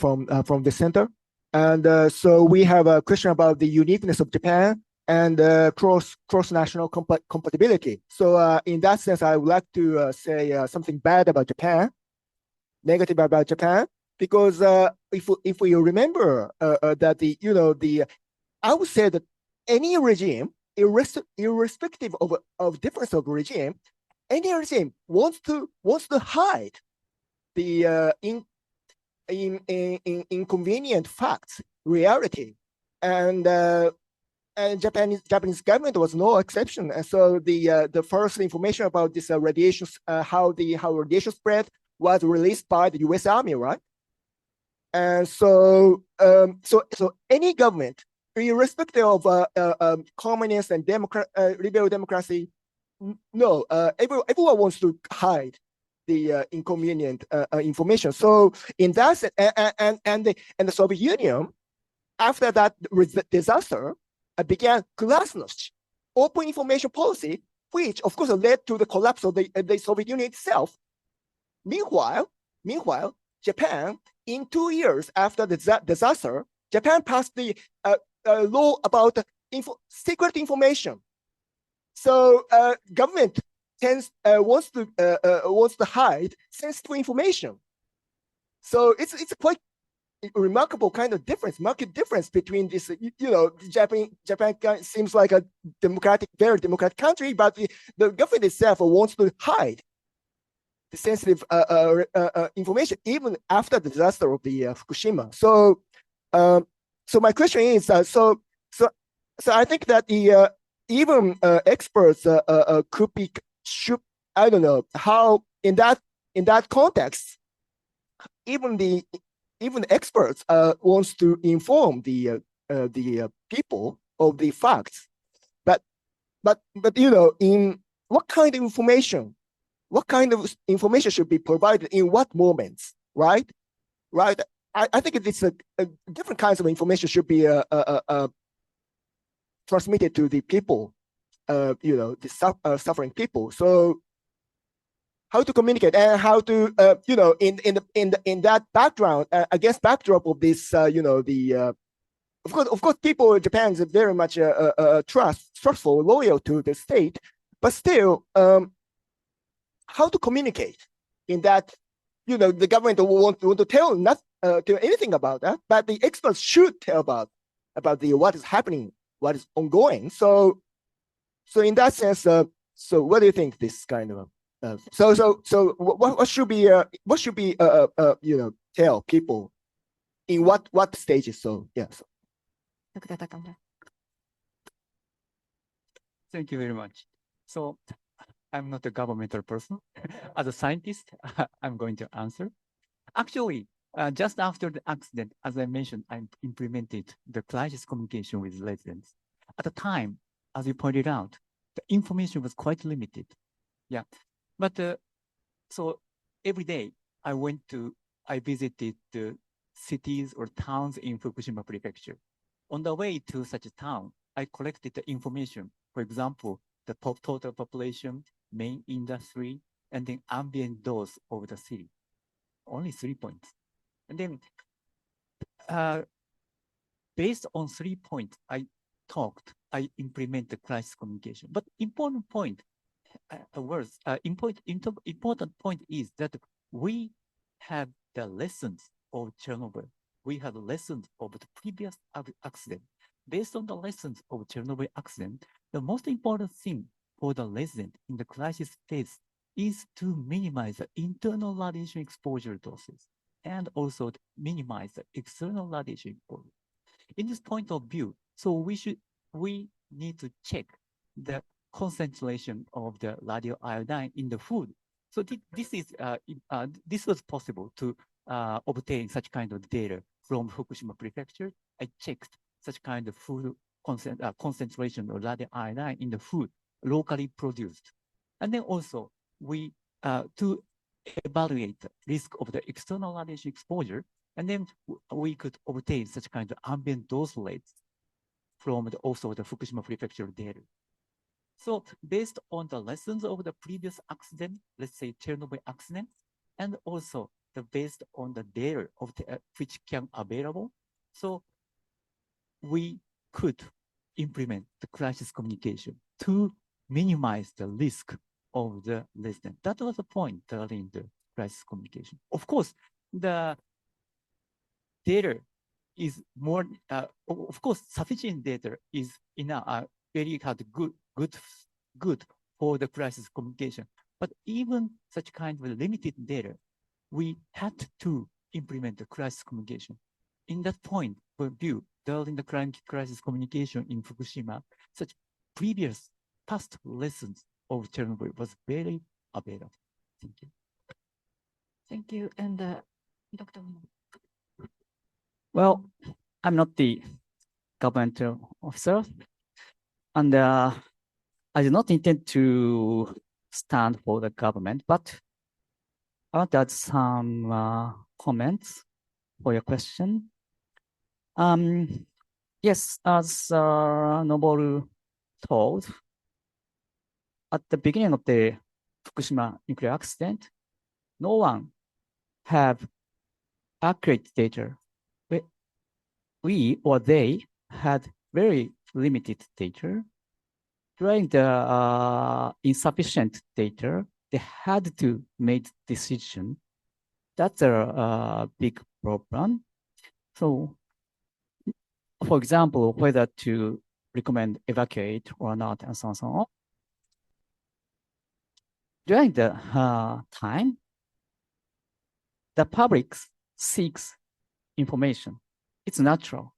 from the center. And so we have a question about the uniqueness of Japan and cross-national compatibility. So in that sense, I would like to say something bad about Japan, negative about Japan, because if we remember that I would say that any regime, irrespective of difference of regime, any regime wants to hide the inconvenient facts, reality, and Japanese government was no exception. And so the first information about this radiation, how radiation spread was released by the U.S. Army, right? And so any government, irrespective of communist and liberal democracy, no, everyone wants to hide the inconvenient information. So in that sense, and the Soviet Union, after that disaster, began glasnost, open information policy, which of course led to the collapse of the Soviet Union itself. Meanwhile, Japan, in 2 years after the disaster, Japan passed the law about secret information. So government wants to hide sensitive information. So it's quite remarkable kind of difference, market difference between this. Japan seems like a very democratic country, but the government itself wants to hide the sensitive information even after the disaster of the Fukushima. So my question is, so I think that the even experts should, I don't know how in that context, even the experts wants to inform the people of the facts, but in what kind of information should be provided in what moments, right? I think it's a different kinds of information should be transmitted to the people, the suffering people. So how to communicate and how to, in that background, against backdrop of this, of course, people in Japan is very much trustful, loyal to the state, but still, how to communicate in that, the government won't to tell anything about that, but the experts should tell about what is happening, what is ongoing. So in that sense, so what do you think this kind of? So what should be tell people in what stages? So yes. Thank you very much. So I'm not a governmental person. As a scientist, I'm going to answer. Actually, just after the accident, as I mentioned, I implemented the crisis communication with residents. At the time, as you pointed out, the information was quite limited. Yeah. But so every day I visited the cities or towns in Fukushima Prefecture. On the way to such a town, I collected the information, for example, the total population, main industry, and then ambient dose of the city. Only 3 points. And then based on 3 points, I implement the crisis communication. But important point is that we have the lessons of Chernobyl. We have lessons of the previous accident. Based on the lessons of Chernobyl accident, the most important thing for the resident in the crisis phase is to minimize the internal radiation exposure doses and also to minimize the external radiation exposure. In this point of view, so we need to check the concentration of the radioiodine in the food. So this was possible to obtain such kind of data from Fukushima Prefecture. I checked such kind of food concentration of radioiodine in the food locally produced. And then also we to evaluate the risk of the external radiation exposure, and then we could obtain such kind of ambient dose rates from also the Fukushima Prefecture data. So based on the lessons of the previous accident, let's say Chernobyl accident, and also based on the data of which can available, so we could implement the crisis communication to minimize the risk of the resident. That was the point during the crisis communication. Of course, the data is more, of course, sufficient data is very good for the crisis communication. But even such kind of limited data, we had to implement the crisis communication. In that point of view, during the crisis communication in Fukushima, such previous past lessons of Chernobyl was very available. Thank you. Thank you. And Dr. Well, I'm not the governmental officer, and I do not intend to stand for the government, but I want to add some comments for your question. Yes, as Noboru told, at the beginning of the Fukushima nuclear accident, no one have accurate data. We or they had very limited data. During the insufficient data, they had to make decision. That's a big problem. So, for example, whether to recommend evacuate or not, and so on and so on. During the time, the public seeks information. It's natural.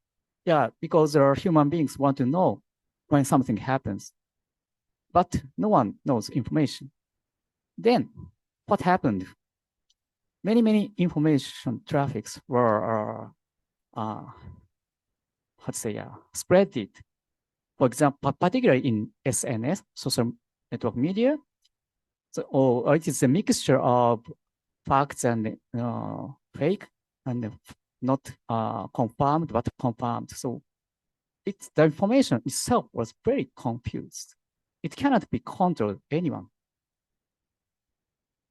Yeah, because human beings want to know when something happens, but no one knows information. Then what happened? Many information traffics were, spread it. For example, particularly in SNS, social network media. So, it is a mixture of facts and fake, and not confirmed, but confirmed. So the information itself was very confused. It cannot be controlled anyone.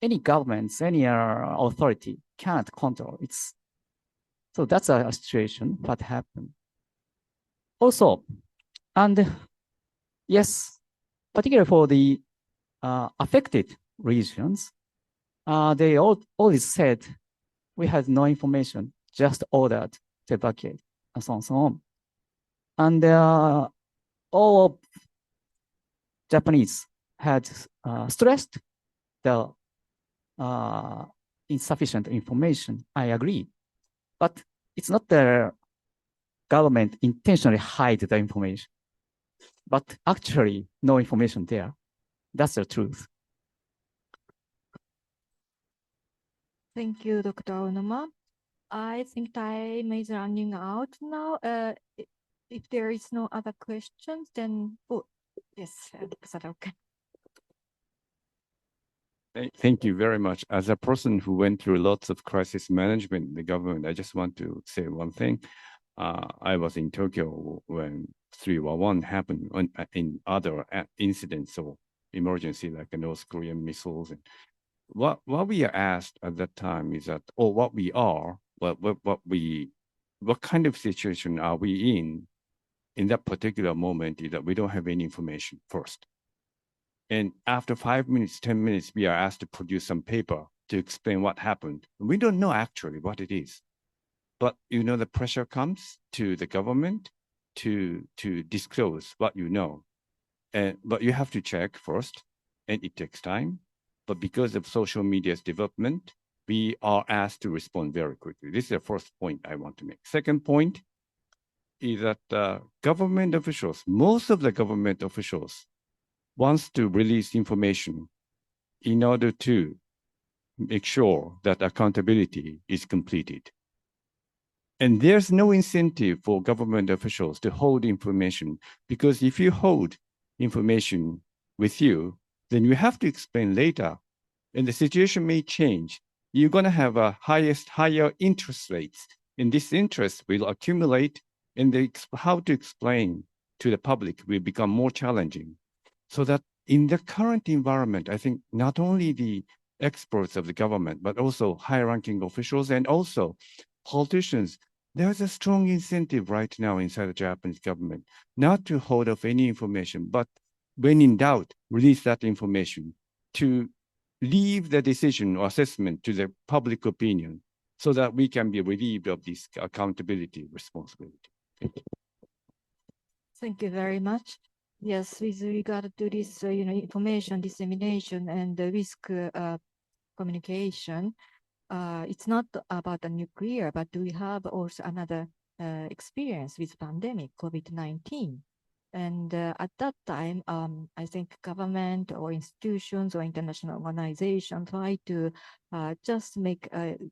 Any governments, any authority cannot control it. So that's a situation that happened. Also, and yes, particularly for the affected regions, they always said we had no information, just ordered to evacuate, and so on and so on. And all of Japanese had stressed the insufficient information. I agree, but it's not the government intentionally hide the information, but actually no information there. That's the truth. Thank you, Dr. Onoma. I think time is running out now. If there is no other questions, then, yes, Sadaka. Thank you very much. As a person who went through lots of crisis management in the government, I just want to say one thing. I was in Tokyo when 311 happened in other incidents or emergency like the North Korean missiles. And what we are asked at that time is that, or what we are, what kind of situation are we in that particular moment is that we don't have any information first. And after 5 minutes, 10 minutes, we are asked to produce some paper to explain what happened. We don't know actually what it is. But the pressure comes to the government to disclose what you know. But you have to check first, and it takes time. But because of social media's development, we are asked to respond very quickly. This is the first point I want to make. Second point is that government officials, most of the government officials, wants to release information in order to make sure that accountability is completed. And there's no incentive for government officials to hold information, because if you hold information with you, then you have to explain later, and the situation may change. You're going to have higher interest rates, and this interest will accumulate, and how to explain to the public will become more challenging. So that in the current environment, I think not only the experts of the government, but also high-ranking officials and also politicians, there's a strong incentive right now inside the Japanese government not to hold off any information, but when in doubt, release that information, to leave the decision or assessment to the public opinion so that we can be relieved of this accountability responsibility. Thank you. Thank you very much. Yes, with regard to this, information dissemination and the risk communication, it's not about the nuclear, but we have also another experience with pandemic, COVID-19. And at that time, I think government or institutions or international organizations try to just make the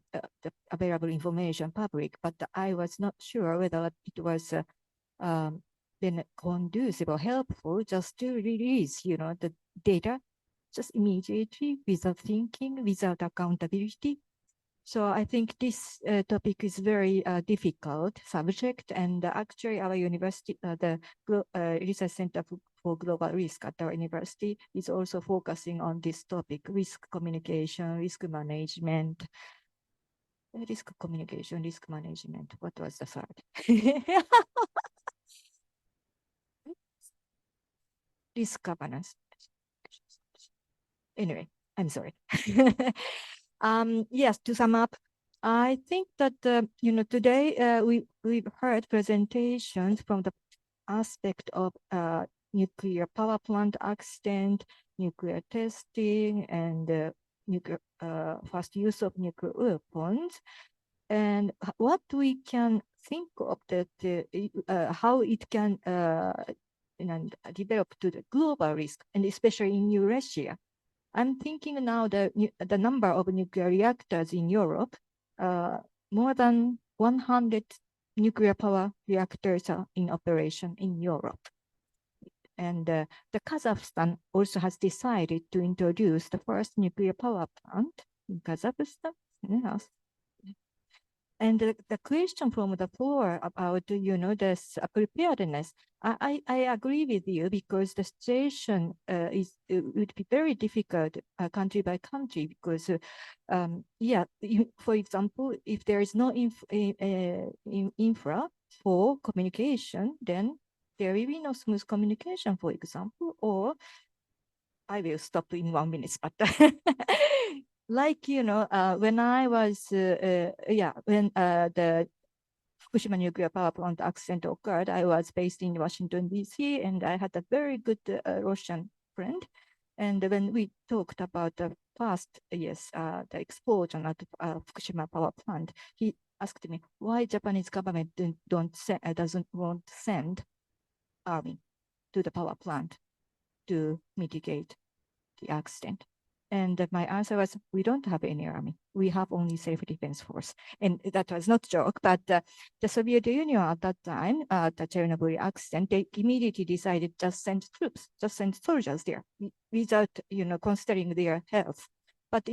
available information public, but I was not sure whether it was been conducive or helpful just to release, the data just immediately without thinking, without accountability. So I think this topic is very difficult subject, and actually our university, the Research Center for Global Risk at our university is also focusing on this topic, risk communication, risk management. Risk communication, risk management. What was the third? Risk governance. Anyway, I'm sorry. Yes, to sum up, I think that today we've heard presentations from the aspect of nuclear power plant accident, nuclear testing, and nuclear first use of nuclear weapons, and what we can think of that how it can develop to the global risk, and especially in Eurasia. I'm thinking now the number of nuclear reactors in Europe, more than 100 nuclear power reactors are in operation in Europe. And the Kazakhstan also has decided to introduce the first nuclear power plant in Kazakhstan. Yes. And the question from the floor about, this preparedness, I agree with you, because the situation would be very difficult country by country, because, for example, if there is no infra for communication, then there will be no smooth communication, for example, or I will stop in 1 minute, but like, when I was, when the Fukushima nuclear power plant accident occurred, I was based in Washington, D.C., and I had a very good Russian friend. And when we talked about the past, the explosion at Fukushima power plant, he asked me why Japanese government doesn't want to send army to the power plant to mitigate the accident. And my answer was, we don't have any army. We have only self-defense force. And that was not a joke, but the Soviet Union at that time, the Chernobyl accident, they immediately decided just send troops, just send soldiers there without, considering their health. But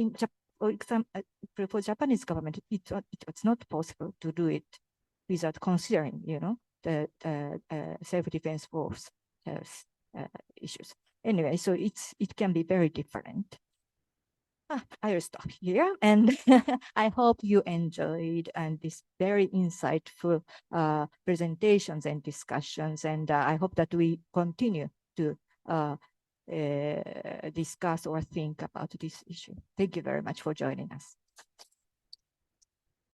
for example, for Japanese government, it was not possible to do it without considering, the self-defense force health issues. Anyway, so it can be very different. I will stop here, and I hope you enjoyed this very insightful presentations and discussions, and I hope that we continue to discuss or think about this issue. Thank you very much for joining us.